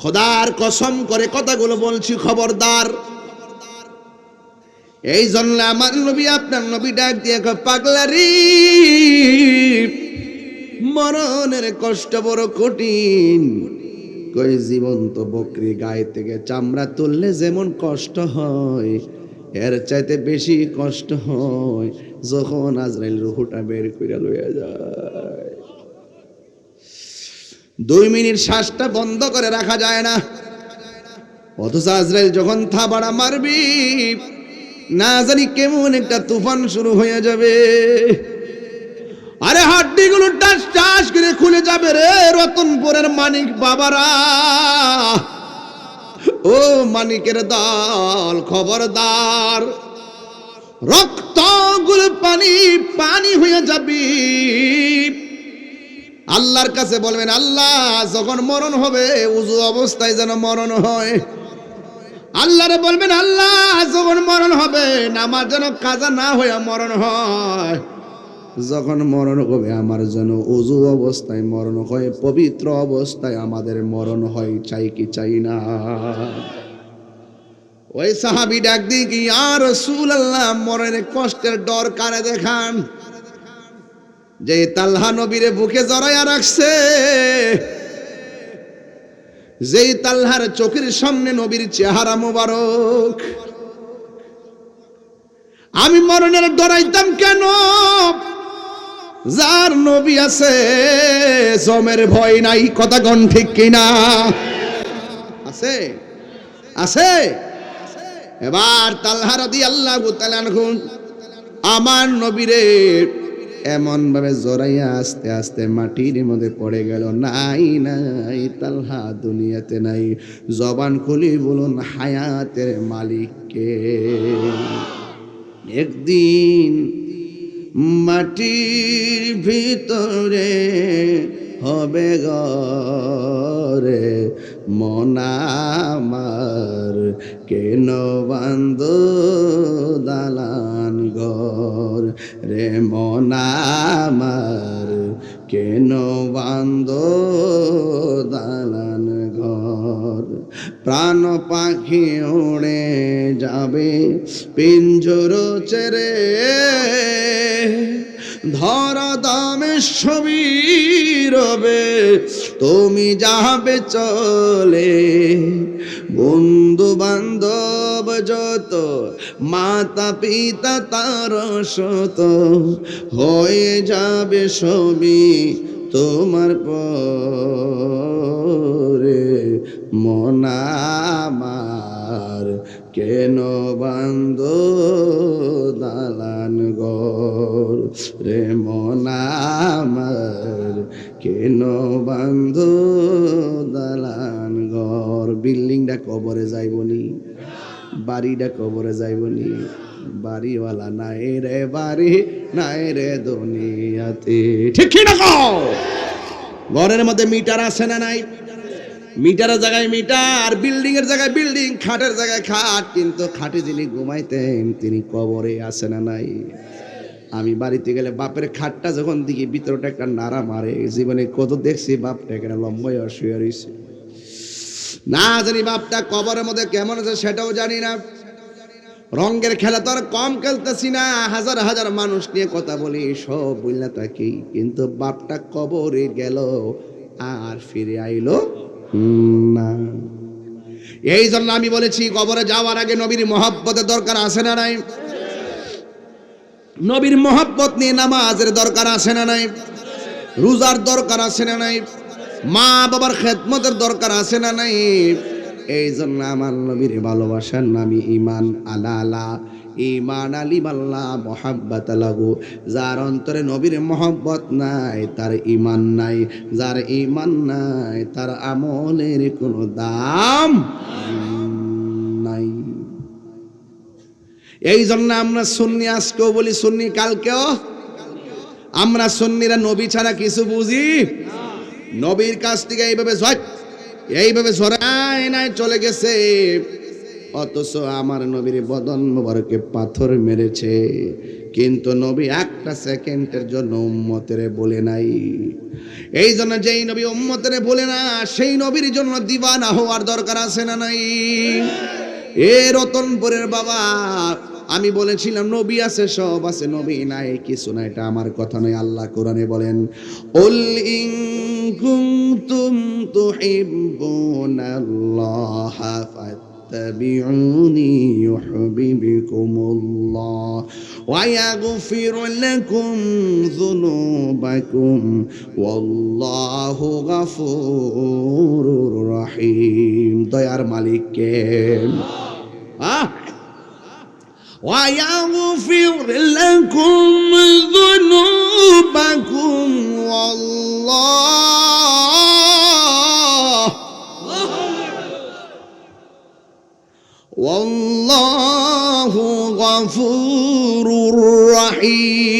খোদার কসম করে কথাগুলো বলছি খবরদার এই জন্য আমার নবী আপনার নবী ডাক দিয়ে পাগলারি মরণের কষ্ট বড় কঠিন কই জীবন্ত বকরি গায়ে থেকে চামড়া তুললে যেমন কষ্ট হয় এর চাইতে বেশি কষ্ট হয় যখন আজরাইল রূহটা বের করে লইয়া যায় 2 মিনিট শ্বাসটা বন্ধ করে রাখা যায় না অথচ আজরাইল যখন থাবাড়া মারবি না জানি কেমন একটা তুফান শুরু হয়ে যাবে আরে হাড্ডিগুলো টাস টাস করে খুলে যাবে রে রতনপুরের মানিক বাবারা ও মানিকের দল খবরদার রক্তগুলো পানি পানি হয়ে যাবে আল্লাহর কাছে বলবেন আল্লাহ যখন মরণ হবে উজু অবস্থায় যেন মরণ হয় আল্লাহরে বলবেন, আল্লাহ যখন মরণ হবে আমার যেন কাজা না হয়ে মরণ হয়, যখন মরণ হবে আমার যেন ওযু অবস্থায় মরণ হয়, পবিত্র অবস্থায় আমাদের মরণ হয়, চাই কি চাই না? ওই সাহাবী ডাক দিয়ে কি, ইয়া রাসূলুল্লাহ, মরণের কষ্টের ডর কারে দেখান? যে তালহা নবীরে বুকে জড়াইয়া রাখছে, যেই তালহার চোখের সামনে নবীর চেহারা মোবারক। আমি মরণের ডরাইতাম কেন? যার নবী আছে জমের ভয় নাই, কথা কোন ঠিক কিনা? আছে আছে। এবার তালহা রাদিয়াল্লাহু তাআলা আনহু আমার নবীরে এমন ভাবে জড়াইয়া আস্তে আস্তে মাটির মধ্যে পড়ে গেল। নাই নাই, তালহা দুনিয়াতে নাই। জবান খুলি বলুন, হায়াতের মালিককে। একদিন মাটির ভিতরে হবে ঘরে মন আমার, কেন বান্ধ দালান ঘর রে মন আমার, কেন বান্ধ দালান ঘর। প্রাণ পাখি উড়ে যাবে পিঞ্জর ছেড়ে, ধর দামে ছবি রবে তুমি যাবে চলে। বন্ধু বান্ধব যত, মাতা পিতা তার শত, হয়ে যাবে সবই তোমার পরে। মন আমার, কেন বান্ধ দালান ঘর রে মন আমার, কেন বান্ধ দালান ঘর। বিল্ডিংটা কবরে যাইবনি, বাড়িটা কবরে যাইবনি, বাড়িওয়ালা নাই রে বাড়ি নাই রে দুনিয়াতে, ঠিক কি না? ঘরের মধ্যে মিটার আছে না নাই? মিটারের জায়গায় মিটার, বিল্ডিং এর জায়গায় বিল্ডিং, খাটের জায়গায় খাট, কিন্তু খাটে যিনি ঘুমাইতেন তিনি কবরে আছে না নাই? আমি বাড়িতে গেলে বাপের খাটটা যখন দিকে ভিতরটা একটা নাড়া মারে, জীবনে কত দেখছি বাপটা এখানে লম্বাই শুয়ে রয়েছে। না জানি বাপটা কবরের মধ্যে কেমন আছে সেটাও জানি না। রঙের খেলা তো আর কম খেলতেছি না, হাজার হাজার মানুষ নিয়ে কথা বলি, সব বুঝলা থাকি, কিন্তু বাপটা কবরে গেল আর ফিরে আইলো না। এই জন্য আমি বলেছি, কবরে যাওয়ার আগে নবীর মহব্বতের দরকার আছে না নাই? নবীর মহব্বত নিয়ে নামাজের দরকার আছে না নাই? রোজার দরকার আছে না নাই? মা বাবার খেদমতের দরকার আছে না নাই? এই জন্য আমার নবীর ভালোবাসার নামই ঈমান। আলা আলা ঈমান আলিমাল্লাহ মুহাব্বাত লাগু। যার অন্তরে নবীর মহব্বত নাই তার ঈমান নাই, যার ঈমান নাই তার আমলের কোনো দাম নাই। এই জন্য আমরা সুন্নি আজকেও বলি, সুন্নি কালকেও। আমরা সুন্নিরা নবী ছাড়া কিছু বুঝি নবীর কাছ থেকে এইভাবে সরাই নাই চলে গেছে, অথচ আমার নবীর বদন মোবারকে পাথর মেরেছে, কিন্তু নবী একটা সেকেন্ডের জন্য উম্মতের বলে নাই। এই জন্য যেই নবী উম্মতের বলে না, সেই নবীর জন্য দিওয়ানা হওয়ার দরকার আছে না নাই? এ রতনপুরের বাবা, আমি বলেছিলাম নবী আছে, সব আছে, নবী নাই কিছু না, এটা আমার কথা নয়। আল্লাহ কোরআনে বলেন, উল ইন কুনতুম তুহিব্বুনাল্লাহ ফাত্তাবিউনি ইউহিব্বুকুমুল্লাহ ওয়া ইয়াগফির লাকুম যুনুবাকুম ওয়াল্লাহু গফুরুর রহিম। দয়ার মালিক কে? وَيَغْفِرْ لَكُمْ ذُنُوبَكُمْ وَاللَّهُ غَفُورٌ رَّحِيمٌ।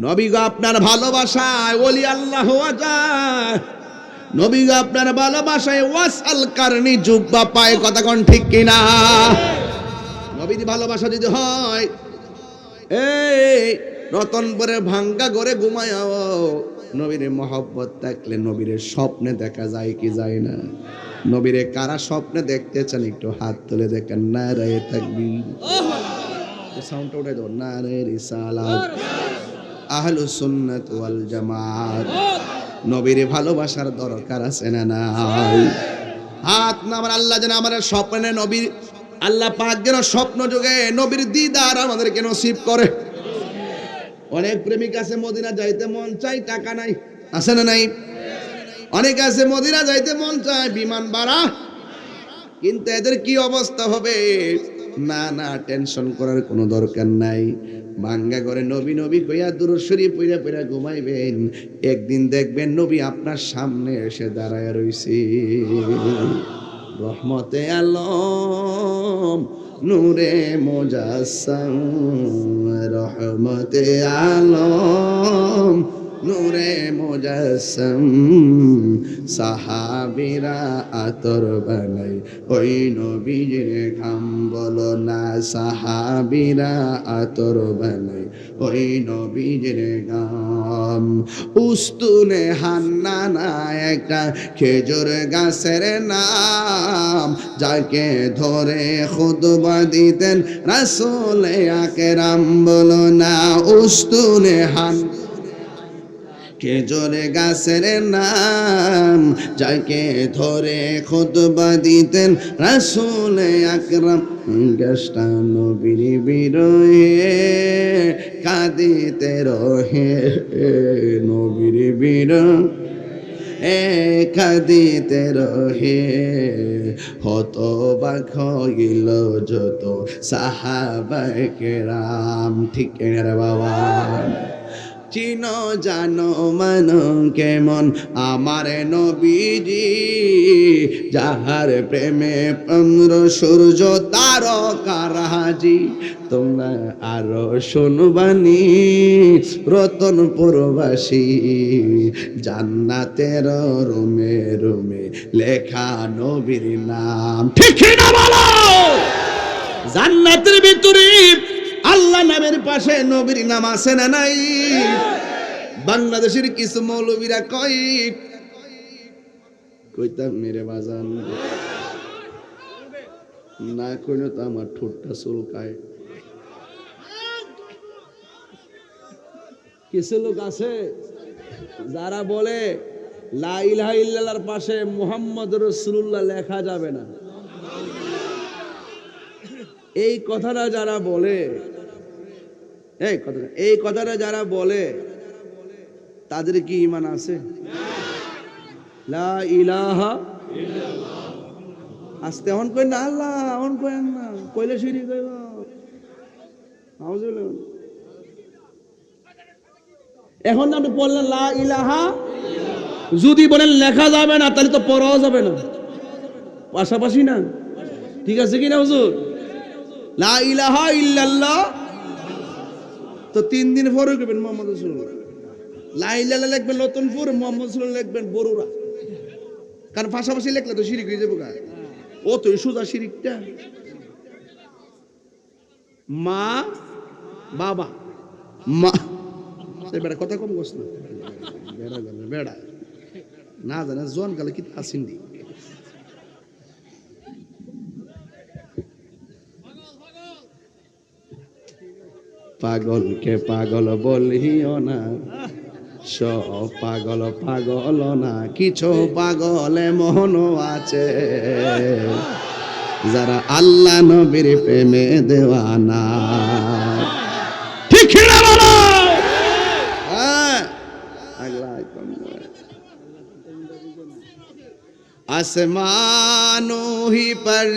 নবী গো আপনার ভালোবাসায় ওলি আল্লাহ হওয়া যায়, নবী গো আপনার ভালোবাসায় ওয়াসাল কারনি জুব্বা পায়, কথা কোন ঠিক কিনা? নবীর ভালোবাসা যদি হয়, এই রতনপুরে ভাঙ্গা ঘরে ঘুমায়াও নবীর মহব্বত থাকলে নবীর স্বপ্নে দেখা যায় কি যায় না? নবীরে কারা স্বপ্নে দেখতে চান একটু হাত তুলে দেখেন। নারায়ে তাকবীর, সাউন্ডটা উঠাই দাও। নারায়ে রিসালাত, আহলুস সুন্নাত ওয়াল জামাত। নবীর ভালোবাসার দরকার আছে না নাই? হাত নামান। আল্লাহ যেন আমার স্বপ্নে নবীর, আল্লাহ পাক যেন স্বপ্ন যুগে নবীর দিদার আমাদেরকে নসিব করে। অনেক প্রেমিক আছে মদিনা যাইতে মন চাই, টাকা নাই, আছে না নাই? অনেক আছে মদিনা যাইতে মন চায়, বিমান ভাড়া, কিন্তু এদের কি অবস্থা হবে? না না, টেনশন করার কোনো দরকার নাই। ভাঙ্গা করে নবী নবী কইয়া দুরূদ শরীফ পইরা পইরা ঘুমাইবেন, একদিন দেখবেন নবী আপনার সামনে এসে দাঁড়ায় রইছে। রহমতে আলম নূরে মুজাসসাম, রহমতে আলম নূরে মুজাসসাম, সাহাবীরা আতর বানাই ওই নবীর ঘাম, বলো না সাহাবীরা আতর বানাই ওই নবীর ঘাম। উস্তুনে হান্নানা একটা খেজুর গাছের নাম, যাকে ধরে খুতবা দিতেন রাসূল আকরাম, বলো না উস্তুনে খেজুর গাছের নাম, যাকে ধরে খুতবা দিতেন রাসূল আকরাম। গাছটা নবীর বিরহে কাঁদিতে রহে, নবীর বিরহে কাঁদিতে রহে, হতবাক হইল যত সাহাবায়ে কেরাম। ঠিক রে বাবা? চিনো জানো মানো কেমন আমার নবীজি, যাহার প্রেমে চন্দ্র সূর্য তারকারাজি। তোমরা আরো শুনবানি রতনপুরবাসী, জান্নাতের রুমে রুমে লেখা নবীর নাম। ঠিক না বলো? জান্নাতের ভিতরে আল্লাহ নামের পাশে নবীর নাম আছে না নাই? বাংলাদেশের কিছু মৌলবীরা কইতাম মেরে বাজান না কইলে তো আমার ঠোঁটটা চুলকায়। কিছু লোক আছে যারা বলে লা ইলাহা ইল্লাল্লাহর পাশে মুহাম্মদ রাসূলুল্লাহ লেখা যাবে না। এই কথাটা যারা বলে, এই কথাটা যারা বলে তাদের কি ঈমান আছে? লা ইলাহা ইল্লাল্লাহ আস্তে অন কই না, আল্লাহ অন কই না, কইলে শিরিক হইব। আউযুবিল্লাহ। এখন আপনি বললেন লা ইলাহা, যদি বলেন লেখা যাবে না তাহলে তো পড়াও যাবে না, পাশাপাশি না? ঠিক আছে কি না হুজুর? লা ইলাহা ইল্লাল্লাহ তো 3 দিন পরে লিখবেন মুহাম্মদ রাসূলুল্লাহ, লা ইলাহা লিখবেন রতনপুর, মুহাম্মদ রাসূলুল্লাহ লিখবেন বরুড়া। কারণ পাশাপাশি লিখলে তো শিরিক হয়ে যাবে। ও তো সোজা শিরিকটা। মা বাবা মা, বেড়া কথা কম কস না, বেড়া জানে বেড়া না জানে জন গেলে কি আসিন্দি। পাগলকে পাগল বলিও না, সব পাগল পাগল না, কিছু পাগলে মনও আছে যারা আল্লাহ নবীর প্রেমে দেওয়ানা। ঠিক না বলো? आसमानों ही पर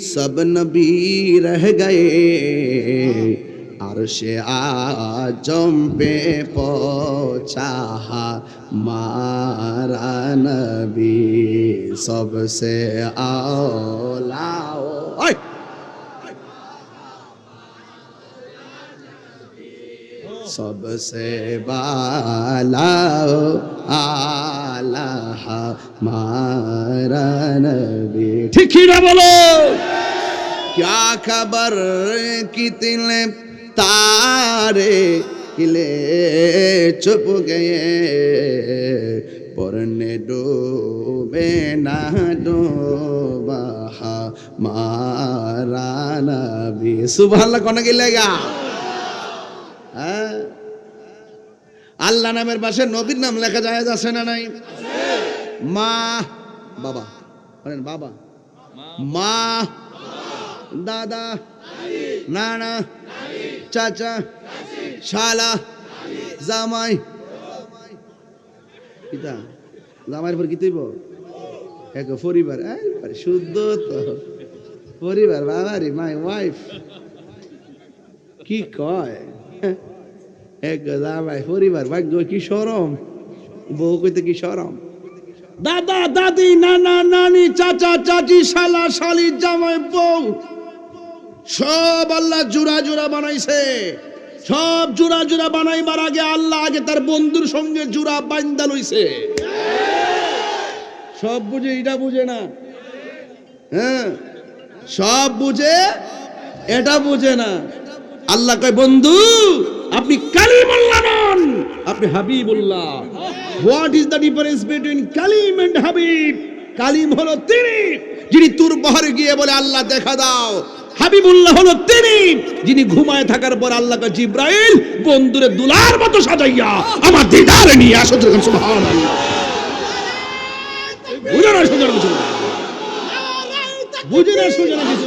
सब नबी रह गए, अर्श आजम पे पहुंचा हमारा नबी सबसे आला। सबसे बाला आला हमारा नबी। ठीक ही ना बोलो? क्या खबर कितने तारे खिले चुप गए, पढ़ने डूबे ना डूबा हमारा नबी। सुभान अल्लाह कौन गिलेगा? হ্যাঁ, আল্লাহ নামের পাশে নবীর নাম লেখা যায় আছে না নাই? মা বাবা বলেন, বাবা মা দাদা নানা চাচা শালা জামাই। কিতা জামাইয়ের পর কি তৈব? এক পরিবার, শুদ্ধ তো পরিবার। বাবারি মাই ওয়াইফ কি কয়? এক জামাই পরিবার, ভাগ্য কি শরম, বউ কইতে কি শরম। দাদা দাদি নানা নানি চাচা চাচি শালা শালি জামাই বউ সব আল্লাহ জোড়া জোড়া বানাইছে। সব জোড়া জোড়া বানাইবার আগে আল্লাহ আগে তার বন্ধুর সঙ্গে জোড়া বাইন্দা লইছে। সব বুঝে, এটা বুঝে না। হ্যাঁ, সব বুঝে, এটা বুঝে না। আল্লাহ কয়, বন্ধু আপনি কালিমুল্লাহ নন, আপনি Habibullah. What is the difference between Kalim and Habib? Kalim হলো তিনি যিনি তুর পাহাড়ে গিয়ে বলে আল্লাহ দেখা দাও। হাবিবুল্লাহ হলো তিনি যিনি ঘুমায় থাকার পর আল্লাহকে জিব্রাইল বন্ধুরে দুলার মতো সাজাইয়া আমার দিদারে নিয়ে আসো। সুবহানাল্লাহ। বুঝে না সুজন কিছু, বুঝে না সুজন কিছু।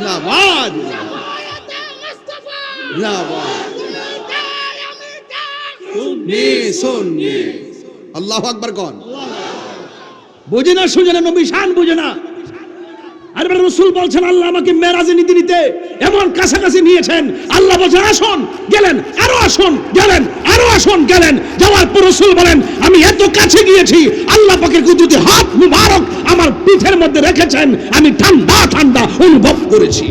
نواز सुन्नी अल्लाह अकबर कौन? বুঝে না সুজনে নবী শান বুঝে না। আর রাসূল বলছেন আল্লাহ আমাকে মেরাজে নিতে নিতে এমন কাছাকাছি নিয়েছেন, আল্লাহ বলছেন আসুন, গেলেন, আরো আসুন, গেলেন, আরো আসুন, গেলেন। যাওয়ার পর রাসূল বলেন আমি এত কাছে গিয়েছি আল্লাহ পাকের কুদরতি হাত মুবারক আমার পিঠের মধ্যে রেখেছেন, আমি ঠান্ডা ঠান্ডা অনুভব করেছি।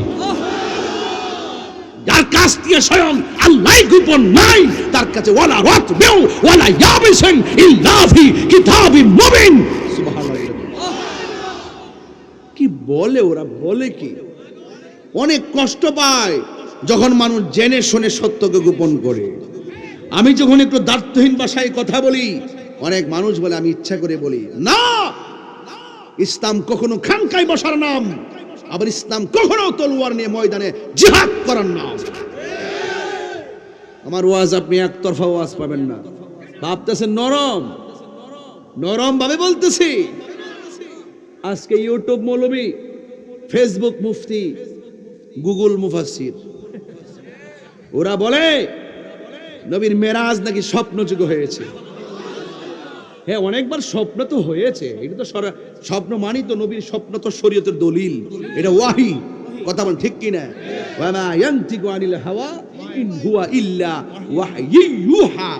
যার কাছ দিয়ে স্বয়ং আল্লাহ গোপন নাই তার কাছে ওয়ালা রাতবিউ ওয়ালা ইয়াবিসিন ইল্লা ফি কিতাবিম মুবিন। সুবহানাল্লাহ। কি বলে ওরা, বলে কি? অনেক কষ্ট পায় যখন মানুষ জেনে শুনে সত্যকে গোপন করে। আমি যখন একটু দার্থহীন ভাষায় কথা বলি অনেক মানুষ বলে আমি ইচ্ছা করে বলি না। ইসলাম কখনো খানকায় বসার নাম, আবার ইসলাম কখনো তলোয়ার নিয়ে ময়দানে জিহাদ করার নাম। আমার ওয়াজ আপনি একতরফা ওয়াজ পাবেন না। ভাবতেছেন নরম নরম ভাবে বলতেছি। আজকে ইউটিউব মৌলবী, ফেসবুক মুফতি, গুগল মুফাসসির, ওরা বলে নবীর মেরাজ নাকি স্বপ্নযোগ্য হয়েছে। হ্যাঁ, অনেকবার স্বপ্ন তো হয়েছে, এটা তো স্বপ্ন মানি তো নবীর স্বপ্ন তো শরীয়তের দলিল, এটা ওয়াহি। কথা বলেন ঠিক কিনা? ওয়া মা ইয়ানতিকু আনিল হাওয়া ইন হুয়া ইল্লা ওয়াহয়ু ইউহা।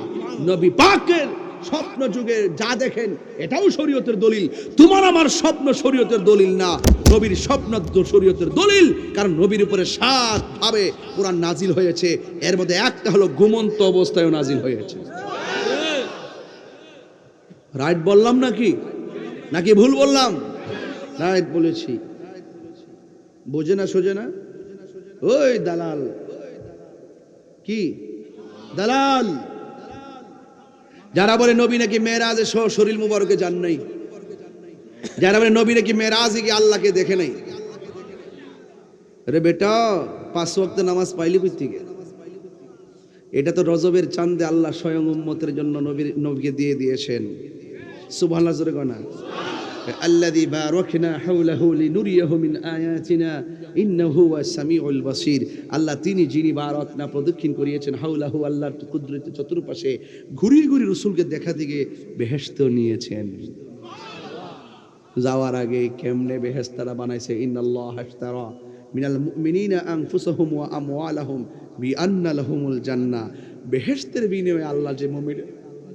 নবী পাকের স্বপ্ন যুগে যা দেখেন এটাও শরীয়তের দলিল। তোমার আমার স্বপ্ন শরীয়তের দলিল না, নবীর স্বপ্ন শরীয়তের দলিল। কারণ নবীর উপরে 7 ভাবে কোরআন নাজিল হয়েছে, এর মধ্যে একটা হলো ঘুমন্ত অবস্থায় নাজিল হয়েছে। রাইট বললাম নাকি নাকি ভুল বললাম? রাইট বলেছি। বোঝে না সোজে না? ওই দালাল, কি দালাল যারা বলে নবী নাকি মেরাজে শরীর মুবারকে যান নাই, যারা বলে নবী নাকি মেরাজে গিয়ে আল্লাহকে দেখে নাই। আরে বেটা, 5 ওয়াক্ত নামাজ পাইলি কই থেকে? এটা তো রজবের চাঁদে আল্লাহ স্বয়ং উম্মতের জন্য নবীকে দিয়ে দিয়েছেন। সুবহানাল্লাহ জোরে কনা। আল্লাযী বারাকনা হাওলাহু লিনুরিয়াহু মিন আয়াতিনা ইন্নাহু হুয়াস সামিউল বাসীর। আল্লাহ তিনি যিনি বারাকনা প্রদক্ষিণ করিয়েছেন হাওলাহু, আল্লাহর কুদরতের চতুর্পাশে ঘুরিয়ে ঘুরিয়ে রাসূলকে দেখা দিকে বেহেশত নিয়েছেন। যাওয়ার আগে কেমনে বেহেশত তারা বানাইছে। ইন্নাল্লাহা আশতারা মিনাল মুমিনিনা আনফুসাহুম ওয়া আমওয়ালাহুম বিআন্না লাহুমুল জান্নাহ। বেহেশতের বিনিময়ে আল্লাহ যে মুমিন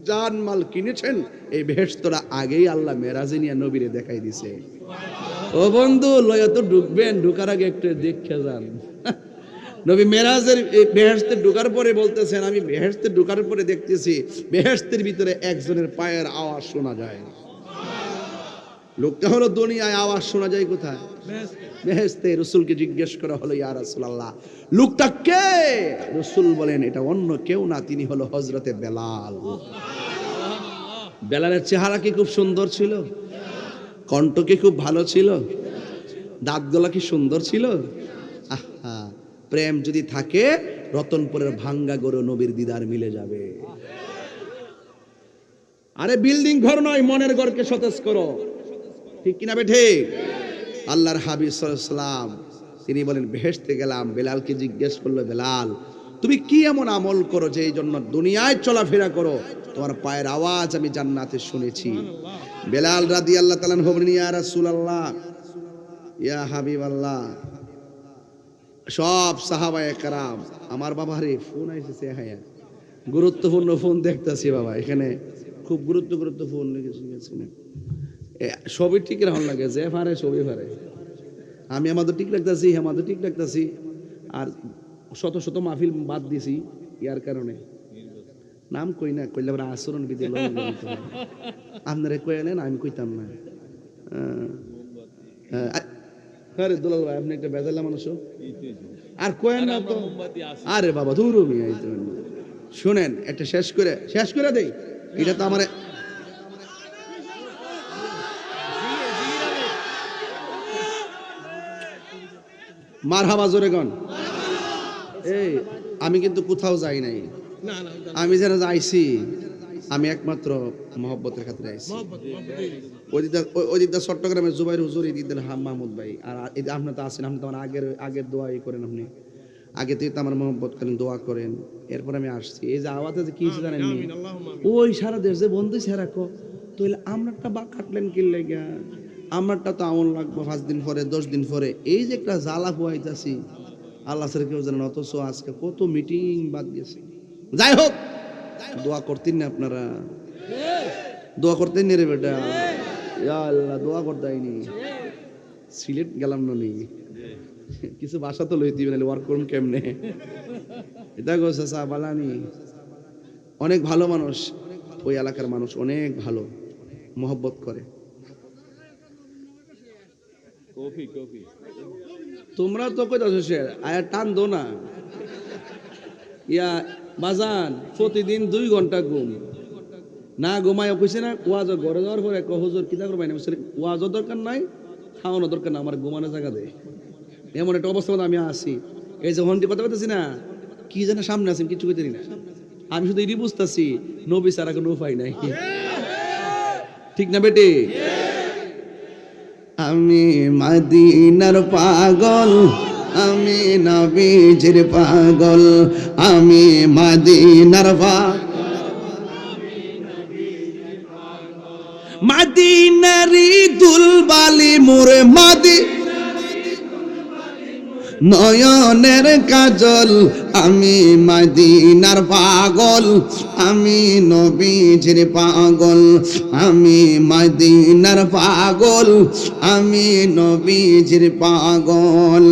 জানমাল কিনেছেন, এই বেহেশতটা আগেই আল্লাহ মেরাজে নিয়ে নবীরে দেখাই দিছে। ও বন্ধু, লয়া তো ঢুকবেন, ঢুকার আগে একটু দেখে যান। নবী মেরাজের বেহেশতে ঢুকার পরে বলতেছেন, আমি বেহেশতে ঢুকার পরে দেখতেছি বেহেশতের ভিতরে একজনের পায়ের আওয়াজ শোনা যায়। লোকটা হলো দুনিয়ায়, আওয়াজ শোনা যায় কোথায়? বেহেশতে। রাসূলকে জিজ্ঞেস করা হলো, ইয়া রাসূলুল্লাহ, লোকটা কে? রাসূল বলেন, এটা অন্য কেউ না, তিনি হলো হযরতে বেলাল। বেলালের চেহারা কি খুব সুন্দর ছিল? কণ্ঠ কি খুব ভালো ছিল? দাঁতগুলা কি সুন্দর ছিল? আহা, প্রেম যদি থাকে রতনপুরের ভাঙ্গা গরু নবীর দিদার মিলে যাবে। আরে বিল্ডিং ঘর নয়, মনের ঘরকে সতেজ করো, ঠিক কিনা বেঠে? আল্লাহর হাবিব সাল্লাল্লাহু আলাইহি ওয়াসাল্লাম তিনি বলেন, বেহেশতে গেলাম। বেলালকে জিজ্ঞেস করলো, বেলাল তুমি কি এমন আমল করো যে এই জন্য দুনিয়ায় চলাফেরা করো, তোমার পায়ের আওয়াজ আমি জান্নাতে শুনেছি। বেলাল রাদিয়াল্লাহু তাআলা বলেন, ইয়া রাসূলুল্লাহ, ইয়া হাবিবাল্লাহ, সব সাহাবায়ে কেরাম, আমার বাবারে ফোন আইছে, হ্যাঁ গুরুত্বপূর্ণ ফোন দেখতেছি বাবা, এখানে খুব গুরুত্ব ফোন সবই ঠিক রাখুন লাগে, যে পারে সবই পারে। আমি আমাদের ঠিক রাখতেছি, আমাদের ঠিক রাখতেছি, আর শত শত মাহফিল বাদ দিছি ইয়ার কারণে। নাম কই না, কইলে আবার আচরণ বিধি আপনারা কইলেন, আমি কইতাম না। আরে দুলাল ভাই, আপনি একটা বেজালা মানুষ, আর কয়েন না তো। আরে বাবা দূর মিয়া, শুনেন একটা শেষ করে দেই। এটা তো আমার মারহাবা জোরে গন। এই আমি কিন্তু কোথাও যাই নাই, আমি যারা যাইছি আমি একমাত্র মহব্বতের খাতিরে আইছি। ওইদিকটা চট্টগ্রামের জুবাইর হুজুর, এদিকটা মাহমুদ ভাই, আর আপনি তো আছেন, আপনি তো আমার আগের দোয়াই করেন, আপনি আগে থেকে তো আমার মহব্বত করেন, দোয়া করেন, এরপর আমি আসছি। এই যে আওয়াজে যে কি জানেন, ওই সারা দেশ যে বন্ধু সে রাখো, তো আমারটা বা কাটলেন কি লেগা, আমারটা তো আমল লাগবো 5 দিন পরে 10 দিন পরে, এই যে একটা জ্বালা পোয়াইতাছি আল্লাহ ছাড়া কেউ জানেন। অথচ আজকে কত মিটিং বাদ গেছে। যাই হোক, দোয়া করতেন না আপনারা? দোয়া করতেন না রে বেটা? ইয়া আল্লাহ, দোয়া করতেইনি। সিলেট গেলাম না নি, কিছু ভাষা তো লইতে হবে, ওয়ার্ক করুন কেমনে? এটা গোসা চা বালানি, অনেক ভালো মানুষ, ওই এলাকার মানুষ অনেক ভালো, মহব্বত করে। তোমরা তো কইতাছো সে আয়া টান দো না, ইয়া বাজান প্রতিদিন 2 ঘন্টা ঘুম না ঘুমায় কইছে না, ওয়াজ ঘরে যাওয়ার পরে হুজুর কিতা করবাই না, ওয়াজও দরকার নাই, খাওয়ানো দরকার না, আমার ঘুমানোর জায়গা দেয়। এমন একটা অবস্থা আমি আছি। এই যে হন্টি কথা বলতেছি না, কি যেন সামনে আছি কিছু কইতে না, আমি শুধু এটি বুঝতেছি নবী ছাড়া কোনো উপায় নাই, ঠিক না বেটি? আমি মদিনার পাগল, আমি নবীজির পাগল, আমি মদিনার পাগল, মদিনারি দুলবালি মোরে মাদি নয়নের কাজল, আমি মদিনার পাগল, আমি নবীজির পাগল, আমি মদিনার পাগল, আমি নবীজির পাগল।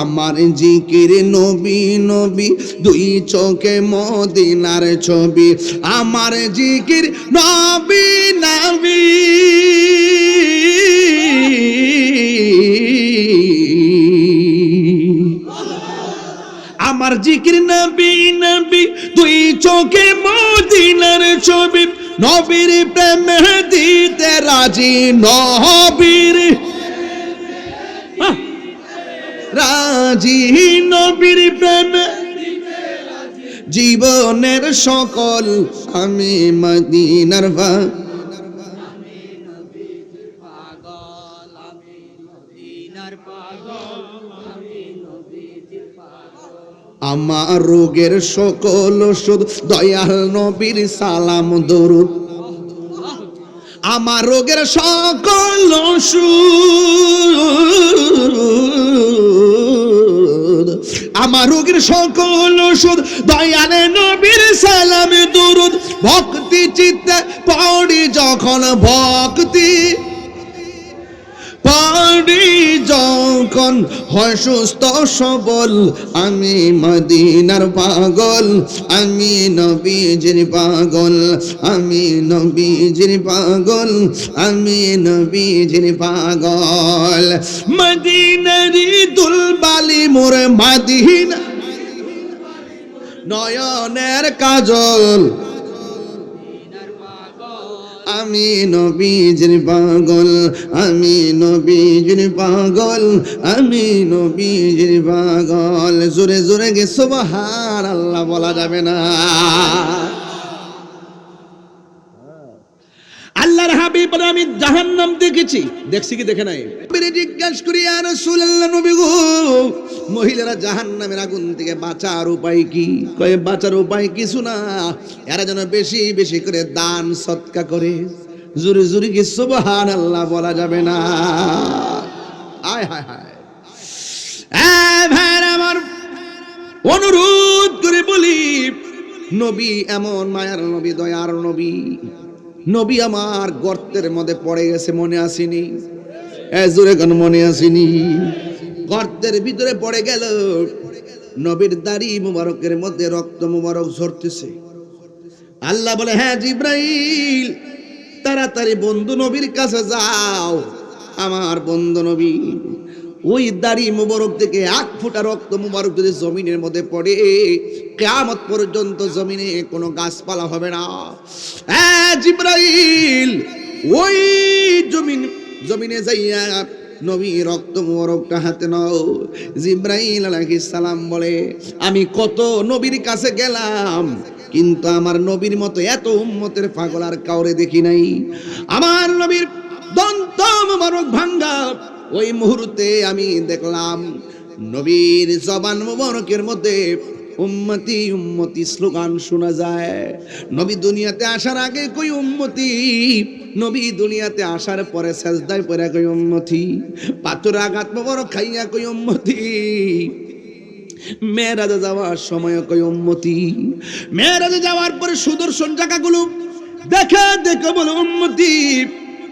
আমার জিকির নবী নবী, 2 চোখে মদিনার ছবি, আমার জিকির নবী নবী, আমার জিকির নবী নবী, 2 চোখে মদিনার ছবি, নবীর প্রেমে দিতে রাজি, নবীর রাজি, নবীর প্রেমে জীবনের সকল, আমি মদিনার আমার রোগের সকল ওষুধ, দয়াল নবীর সালাম দরুদ, আমার রোগের সকল ওষুধ, আমার রোগের সকল ওষুধ, দয়াল নবীর সালাম দরুদ, ভক্তি চিত্তে পড়ি যখন ভক্তি পড়ি যখন হয় সুস্থ সবল আমি মদিনার পাগল আমি নবীজির পাগল আমি নবীজির পাগল আমি নবীজির পাগল মদিনারি দুলবালি মোর মদিনা নয়নের কাজল আমি নবীজির পাগল আমি নবীজির পাগল আমি নবীজির পাগল জোরে জোরে গে সুবহানাল্লাহ বলা যাবে না আল্লাহর হাবিব বলে আমি জাহান্নাম দেখেছি দেখছি কি দেখে নাই জিজ্ঞাসা করি ইয়া রাসূলুল্লাহ নবী গো মহিলারা জাহান্নামের আগুন থেকে বাঁচার উপায় কি কয় বাঁচার উপায় কিছু না এরা যেন বেশি বেশি করে দান সদকা করে জোরে জোরে কি সুবহানাল্লাহ বলা যাবে না আয় হায় হায় ভাইরা আমার অনুরোধ করে বলি নবী এমন মায়ার নবী দয়ার নবী নবী আমার গর্তের মধ্যে পড়ে গেছে মনে আসেনি জোরে কোন মনে আসেনি গর্তের ভিতরে পড়ে গেল নবীর দাড়ি মুবারকের মধ্যে রক্ত মুবারক ঝরতেছে আল্লাহ বলে হ্যাঁ জিব্রাইল তাড়াতাড়ি বন্ধু নবীর কাছে যাও আমার বন্ধু নবী ওই দাড়ি মুবারক থেকে এক ফোঁটা রক্ত মুবারক যদি জমিনের মধ্যে পড়ে কিয়ামত পর্যন্ত জমিনে কোনো গাছপালা হবে না হ্যাঁ জিব্রাইল ওই জমিনে যাইয়া নবী রক্ত মুবারকটা হাতে নাও জিব্রাইল আলাইহিস সালাম বলে আমি কত নবীর কাছে গেলাম কিন্তু আমার নবীর মতো এত উম্মতের পাগল আর কাউরে দেখি নাই আমার নবীর দন্ত মুবারক ভাঙ্গা ওই মুহূর্তে আমি দেখলাম নবীর জবান মুবারকের মধ্যে উম্মতি উম্মতি স্লোগান শোনা যায় নবী দুনিয়াতে আসার আগে কই উম্মতি নবী দুনিয়াতে আসার পরে সাজদায় পড়ে কই উম্মতি পাথর আঘাত মুবারক খাইয়া কই উম্মতি মেরাজে যাওয়ার সময় কই উম্মতি মেরাজে যাওয়ার পরে সুদর্শন জায়গাগুলো দেখে দেখে বলে উম্মতি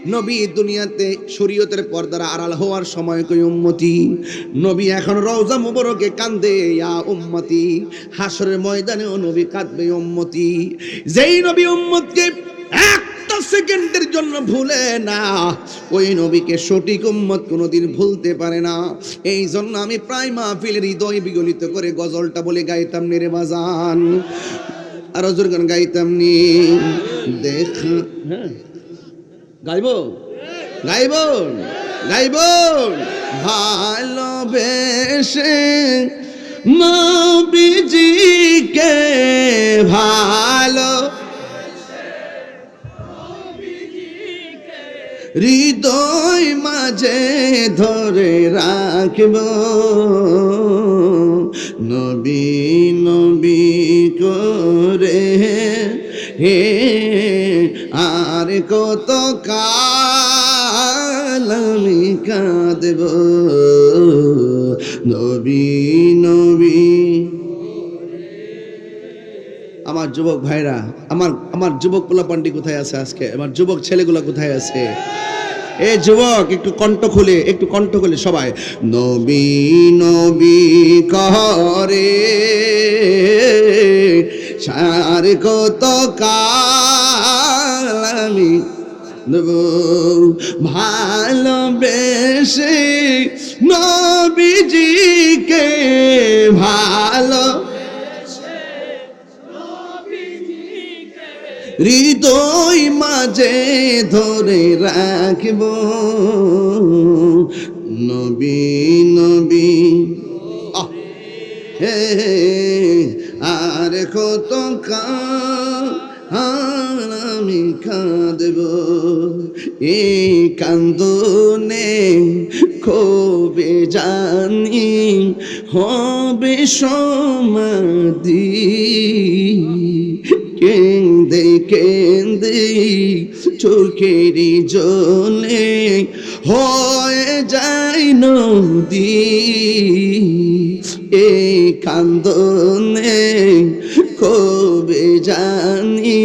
নবী দুনিয়াতে শরীয়তের পর্দার আড়াল হওয়ার সময় কই উম্মতি নবী এখন রওজা মুবারকে কান্দে ইয়া উম্মতি হাসরের ময়দানেও নবী কাঁদবে উম্মতি যেই নবী উম্মতকে একটা সেকেন্ডের জন্য ভুলে না ওই নবীকে সঠিক উম্মত কোনোদিন ভুলতে পারে না এই জন্য আমি প্রায় মাহফিলের হৃদয় বিগলিত করে গজলটা বলে গাইতাম রে বাজান আর জোর গান গাইতাম নি দেখ হ্যাঁ গাইব গাইব গাইব ভালোবেসে নবীজিকে ভালো হৃদয় মাঝে ধরে রাখব নবী নবী করে হে আর কত কাল আমি কাঁদব নবী নবী আমার যুবক ভাইরা আমার যুবক পোলাপান্ডি কোথায় আছে আজকে আমার যুবক ছেলেগুলো কোথায় আছে এ যুবক একটু কণ্ঠ খুলে সবাই নবী নবী করে সার কত কাল আমি ভালোবেসে নবীজিকে ভালো হৃদয় মাঝে ধরে রাখব নবী নবী হে আর কত আমি কাঁদব এই কান্দনে কবে জানি হবে সমাধি কেন্দে কেন্দে চোখেরই জলে হয়ে যায় নদী এই কান্দনে কবে জানি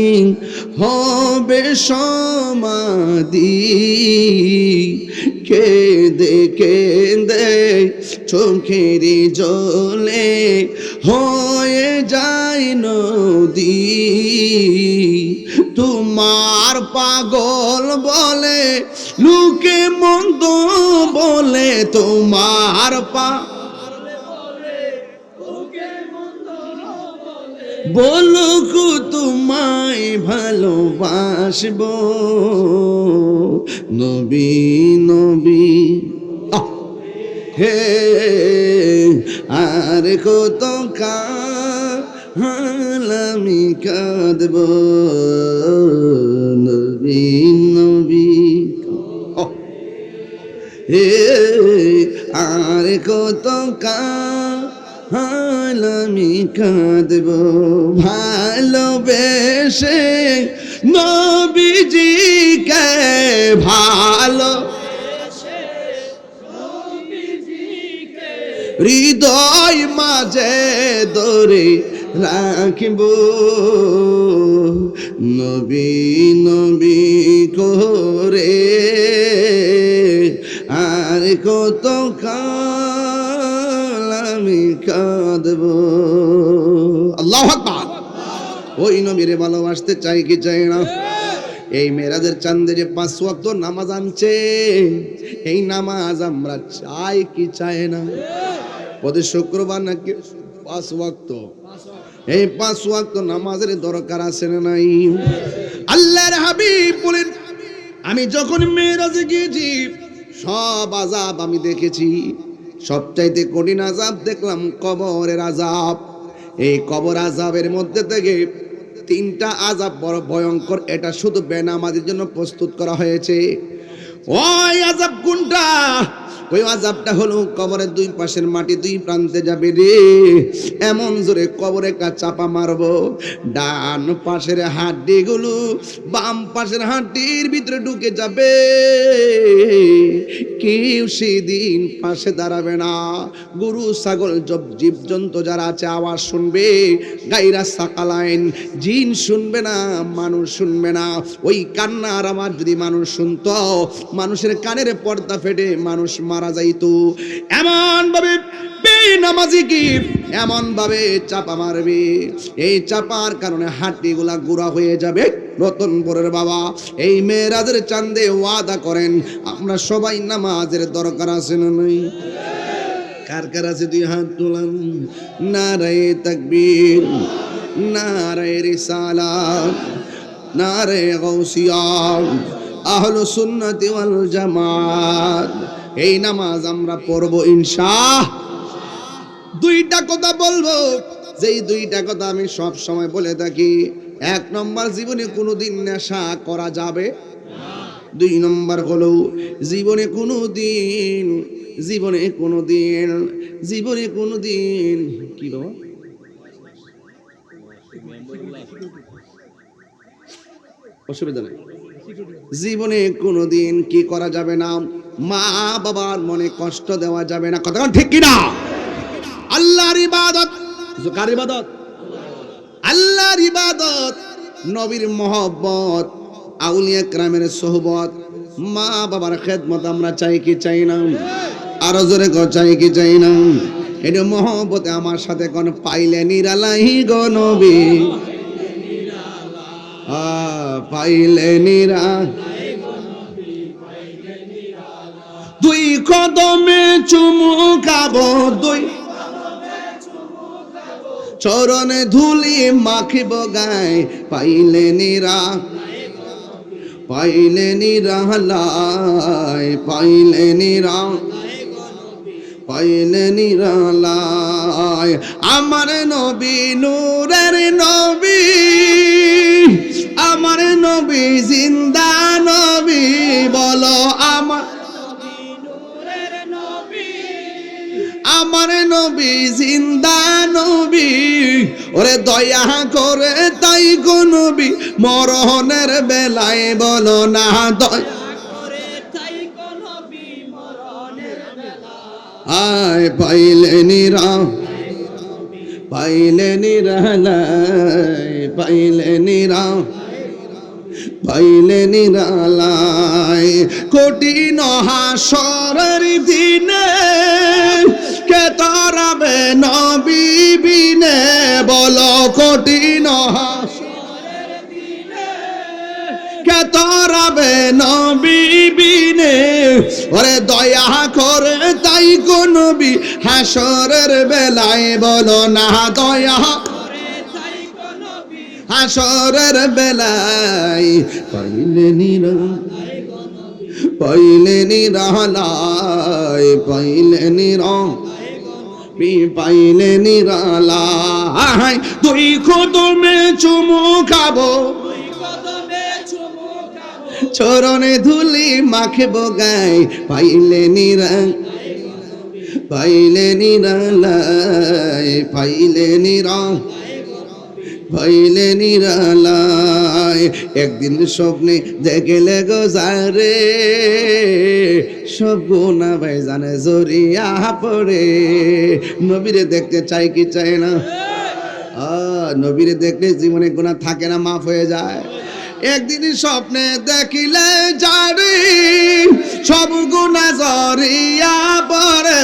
হবে সমাধি, কেঁদে কেঁদে চোখের জলে হয়ে যায় নদী। তোমার পাগল বলে লোকে মন্দ বলে, তোমার বলুক তোমায় ভালোবাসবো, নবী নবী হে আর কত কাল আমি কাঁদব, নবী নবী হে আর কত কাল আমি কাঁদব, ভালোবেসে নবীজিকে ভালো হৃদয় মাঝে ধরে রাখিব, নবী নবী করে আর কত কাল আমি কাঁদব। আল্লাহু আকবার। ওই নবীরে ভালোবাসতে চাই কি চাই না? এই মেরাজের চাঁদে যে 5 ওয়াক্ত নামাজ আনছে, এই নামাজ আমরা চাই কি চাই না? প্রতি শুক্রবার নাকি 5 ওয়াক্ত, এই 5 ওয়াক্ত নামাজের দরকার আছে না নাই? আল্লাহর হাবিব বলেন, আমি যখন মেরাজে গিয়েছি সব আযাব আমি দেখেছি, সবচাইতে কঠিন আযাব দেখলাম কবরের আযাব। এই কবর আযাবের মধ্যে থেকে 3টা আযাব বড় ভয়ঙ্কর, এটা শুধু বেনামাজির জন্য প্রস্তুত করা হয়েছে। ওই আযাব কোনটা? ওই আযাবটা হলো কবরের 2 পাশের মাটি 2 প্রান্তে যাবে রে, এমন জোরে কবরে চাপা মারবো, ডান পাশের হাড্ডিগুলো বাম পাশের হাড্ডির ভিতরে ঢুকে যাবে, কেউ সেদিন পাশে দাঁড়াবে না। গরু ছাগল জীবজন্তু যারা আছে আওয়াজ শুনবে, গায়রা সাকালাইন জিন শুনবে না, মানুষ শুনবে না। ওই কান্নার আওয়াজ যদি মানুষ শুনতো, মানুষের কানের পর্দা ফেটে মানুষ মারা যাইতো। এমন ভাবে বেনামাজি কি এমন ভাবে চাপা মারবে, এই চাপার কারণে হাড্ডিগুলা গুঁড়া হয়ে যাবে। রতনপুরের বাবা এই মেরাজের চাঁদে ওয়াদা করেন, আমরা সবাই নামাজের দরকার আছে না নাই? কার কার আছে 2 হাত তোলেন। নারায়ে তাকবীর, নারায়ে রিসালাত, নারায়ে গাউসিয়া, আহলুস সুন্নাতি ওয়াল জামাত। এই নামাজ আমরা পড়ব ইনশাআল্লাহ। 2টা কথা বলবো, যেই 2টা কথা আমি সব সময় বলে থাকি। 1 নম্বর, জীবনে কোনোদিন নেশা করা যাবে না। 2 নম্বর হলো জীবনে কোনোদিন কি বাবা অসুবিধা নাই, জীবনে কোনোদিন কি করা যাবে না? মা বাবার মনে কষ্ট দেওয়া যাবে না। কথা ঠিক কিনা? আল্লাহর ইবাদত, কার ইবাদত? আল্লাহর ইবাদত, নবীর মহব্বত, আউলিয়া কেরামের সোহবত, মা বাবার খেদমত আমরা চাই কি চাই না? আরো জোরে চাই কি চাই না? এটা মহব্বতে আমার সাথে কোন পাইলে নিরালাই গো নবী, পাইলে নিরা 2 কদমে চুমু খাবো, 2 চরণে ধুলি মাখিব গায়, পাইলে নিরালাই, পাইলে নিরালাই। আমার নবী নূরের নবী, আমার নবী জিন্দা নবী, বলো আমার নবী জিন্দা নবী। ওরে দয়া করে তাই গো নবী, মরণের বেলায় বলো না দয়া করে তাই গো নবী, মরণের বেলায় আয় পাইলে পাইলে নিরালায়, পাইলে নিরালায়। কঠিন হাসরের দিনে কে তরাবে নবী বিনে, বলো কঠিন হাসরের দিনে কে তরাবে নবী বিনে। ওরে দয়া করে তাই গো নবী হাসরের বেলায়, বলো না দয়া হাসরের বেলায়। পাইলে নিরালায়, পাইলে নিরালায়, পাইলে পাইলে নিরালায়। দুই কদমে চুমু খাবো, চরণে ধুলি মাখবো গায়। পাইলে পাইলে নিরালায়, পাইলে পাইলে নিরালায়। একদিন স্বপ্নে দেখলে গো যারে, সব গুনাহ ভাইজানে জড়িয়া পড়ে। নবীরে দেখতে চাই কি চাই না? নবীরে দেখলে জীবনে গুনাহ থাকে না, মাফ হয়ে যায়। একদিন স্বপ্নে দেখিলে যারে, সব গুনাহ জড়িয়া পড়ে।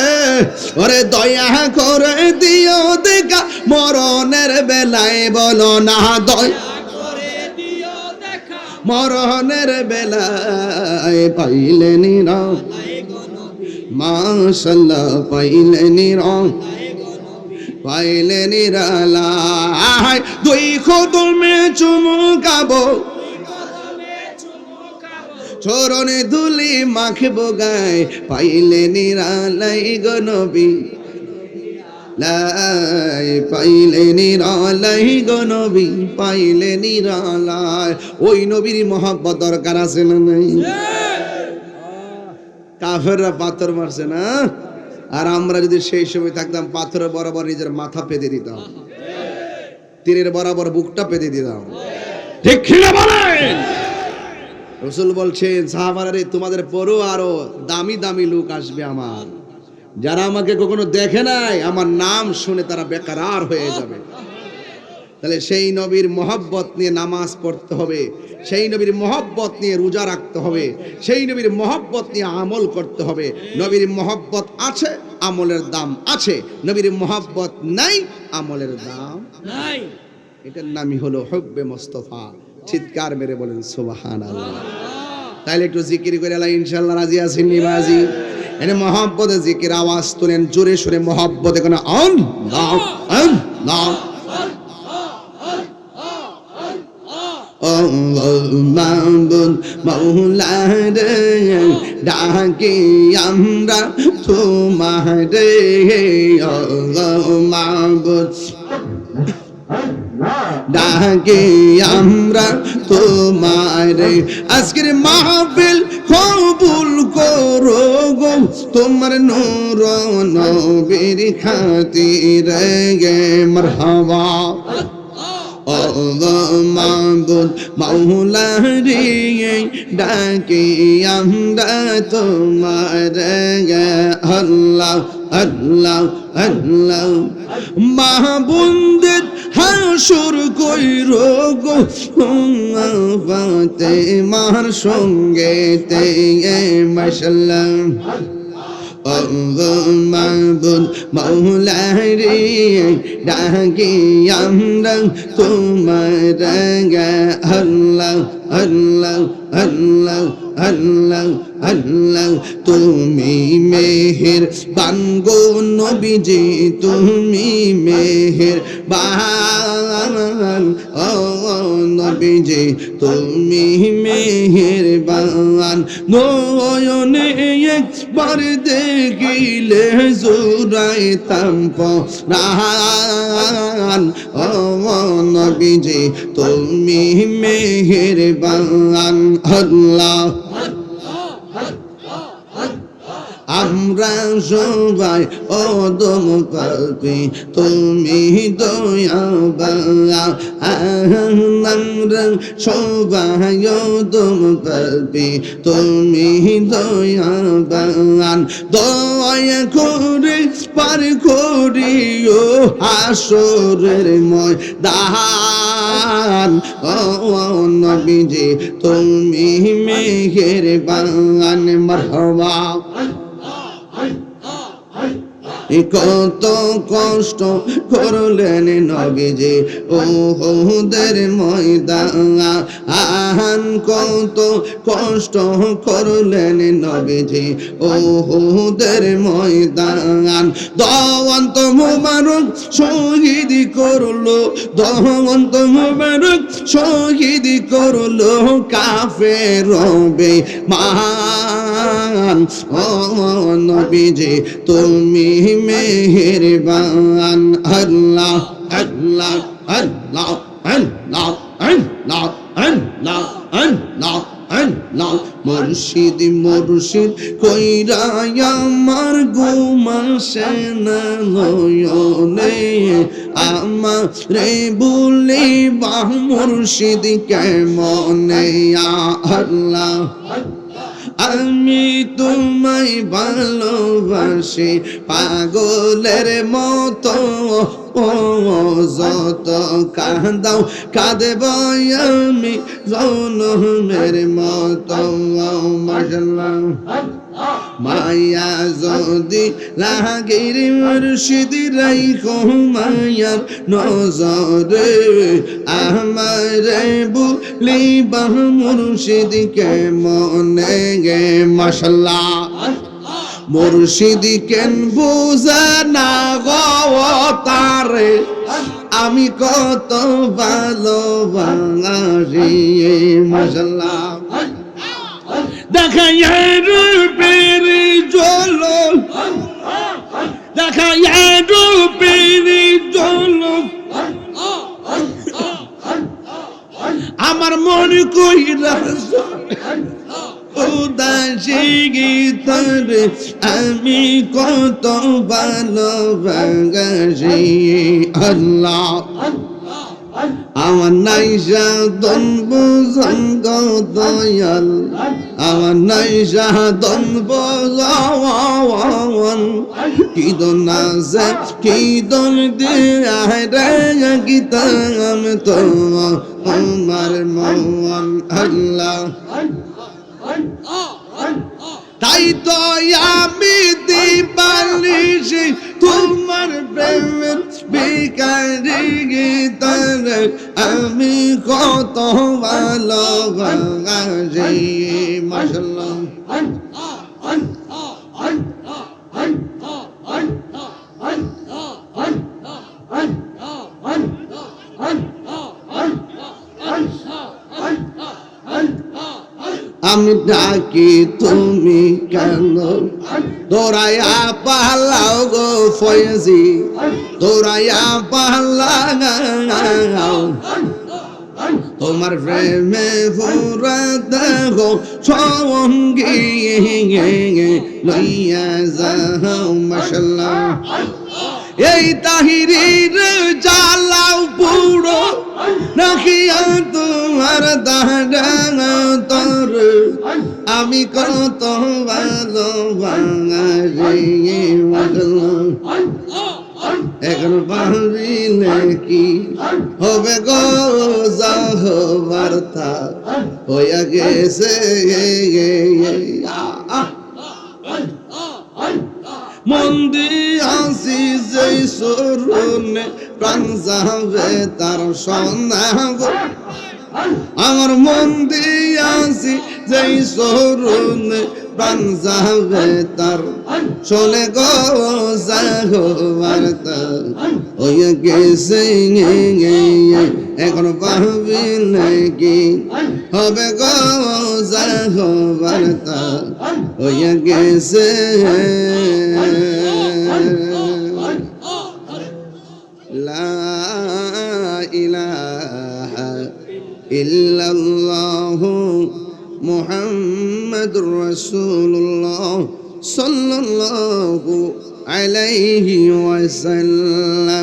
ওরে দয়া করে দিও দেখা মরণের বেলায়, বলো না দয়া করে দিও দেখা মরণের বেলায়। পাইলে নিরালায়, মাশাআল্লাহ পাইলে পাইলে নিরালায়। দুই কদমে চুমু খাবো, চরণে ধুলি মাখবো গায়। পাইলে নিরালায় গো নবী, পাইলে নিরালায় গো নবী, পাইলে নিরালায়। ওই নবীর মহব্বত দরকার আছে না নাই? কাফেররা পাথর মারছে না, আর আমরা যদি সেই সময় থাকতাম পাথরের বরাবর নিজের মাথা পেতে দিতাম, তীরের বরাবর বুকটা পেতে দিতাম। ঠিক কিনা বলেন? রাসূল বলছেন সাহাবারা রে, তোমাদের পরও আরো দামি দামি লোক আসবে আমার, যারা আমাকে কখনো দেখে নাই, আমার নাম শুনে তারা বেকরার হয়ে যাবে। তাহলে সেই নবীর মহব্বত নিয়ে নামাজ পড়তে হবে, সেই নবীর মহব্বত নিয়ে রোজা রাখতে হবে, সেই নবীর মহব্বত নিয়ে আমল করতে হবে। নবীর মহব্বত আছে, আমলের দাম আছে। নবীর মহব্বত নাই, আমলের দাম নাই। এটার নামই হলো হুব্বে মুস্তাফা। চিৎকার মেরে বলেন সুবহানাল্লাহ। তাইলে একটু জিকির করে আল্লাহ ইনশাআল্লাহ রাজি আছেন নিবাজি? এনে মহব্বতে জিকির আওয়াজ তুলেন জোরে সোরে মহব্বতে কোন আল্লাহ আল্লাহ মাবুদ মাওলা রে, ডাকি আমরা তোমারে। মাবুদ ডাকি আমরা তোমারে। আজকের মাহফিল কবুল করো গো, তোমার নূর নবীর খাতিরে গে মারহাবা। মাবুদ মাওলা রে, ডাকি আমরা তোমারে। আল্লাহ আল্লাহ আল্লাহ। মাহবুদ হাসুর কইরো গো, ফাতেমার সঙ্গে তে মাশাআল্লাহ। মাবুদ মাওলা রে, ডাকি আমরা তোমার। আল্লাহ আল্লাহ আল্লাহ আল্লাহ আল্লাহ। তুমি মেহের বানগো নবীজি, তুমি মেহের বান। ও নবীজি তুমি মেহের বান। নয়নে একবার দেখিলে জুড়াইতাম প্রাণ। ও নবীজি তুমি মেহের বান। আল্লাহ আমরা সবাই অদম পাপী, তুমি দয়াবান। আমরা সবাই অদম পাপী, তুমি দয়াবান। দয়া করে পার করিও হাসরের ময়দান। ও নবীজি তুমি মেহেরবান। মারহাবা। কত কষ্ট করলেন নবীজি উহুদের ময়দান, কত কষ্ট করলেন নবীজি উহুদের ময়দান। দওয়ান্ত মুবারক শহীদ করলো, দওয়ান্ত মুবারক শহীদ করলো কাফের বেঈমান। ও নবীজি তুমি মেহেরবান। আল্লাহ আল্লাহ আল্লাহ আল্লাহ আল্লাহ আল্লাহ আল্লাহ আল্লাহ। মুর্শিদ মুর্শিদ কইরা আমার ঘুম আসে না নয়নে, আমারে বলিবা মুর্শিদ কেমনে। আল্লাহ আমি তোমায় ভালোবাসি পাগলের মতো, যত কাঁদাও কাঁদব আমি জনমের মতো। মাশাআল্লাহ। মায়া যদি লাগের মুর্শিদ রাইখো মায়ার নজরে, আমারে বলিবা মুর্শিদ কেমনে গে। মাশাআল্লাহ। মুর্শিদ কেন বুঝে না গো তারে, আমি কত ভালোবাসি। মাশাআল্লাহ। দেখা রূপের ঝলক, দেখা রূপের ঝলক, আমার মন কইরা উদাসী গীতরে আমি কত ভালোবাসি। আল্লাহ আমার নাইসা দনব জঙ্গ দয়াল, আমার নাইসা দনব জওয়ান। কি দন আছে কি দন দিয়া রে গীতাম তো আমার মন। আল্লাহ তাই তো আমি দিবালিশি তোমার প্রেমের ভিখারি গীতার, আমি কত ভালোবাসি। মাশাআল্লাহ। আমি ডাকি তুমি কেন দৌড়াইয়া পালাও গো ফয়েজি, দৌড়াইয়া পালাও। তোমার প্রেমে পুরা দেহ সঙ্গী লইয়া যাও। মাশাআল্লাহ। এই তাহিরির জ্বালাও পুরো নাকিয়া তোমার দাঁড়া তোর, আমি কত ভালোবাসি। এখন পারিলে কি হবে গো যাহবার থা হইয়া গেছে। মন্দি আসি যেই সরুনে প্রাণ যাবে তার সন্ধান। আমার মন্দি আসি যেই সরুনে প্রাণ যাবে তার, চলে গো যাহবার তার হইয়া গেছে। এখন ভাবিলে কি হবে গো যাহবার তার হইয়া গেছে। লা ইলাহা ইল্লাল্লাহু মুহাম্মাদুর রাসূলুল্লাহ সাল্লাল্লাহু আলাইহি ওয়াসাল্লাম।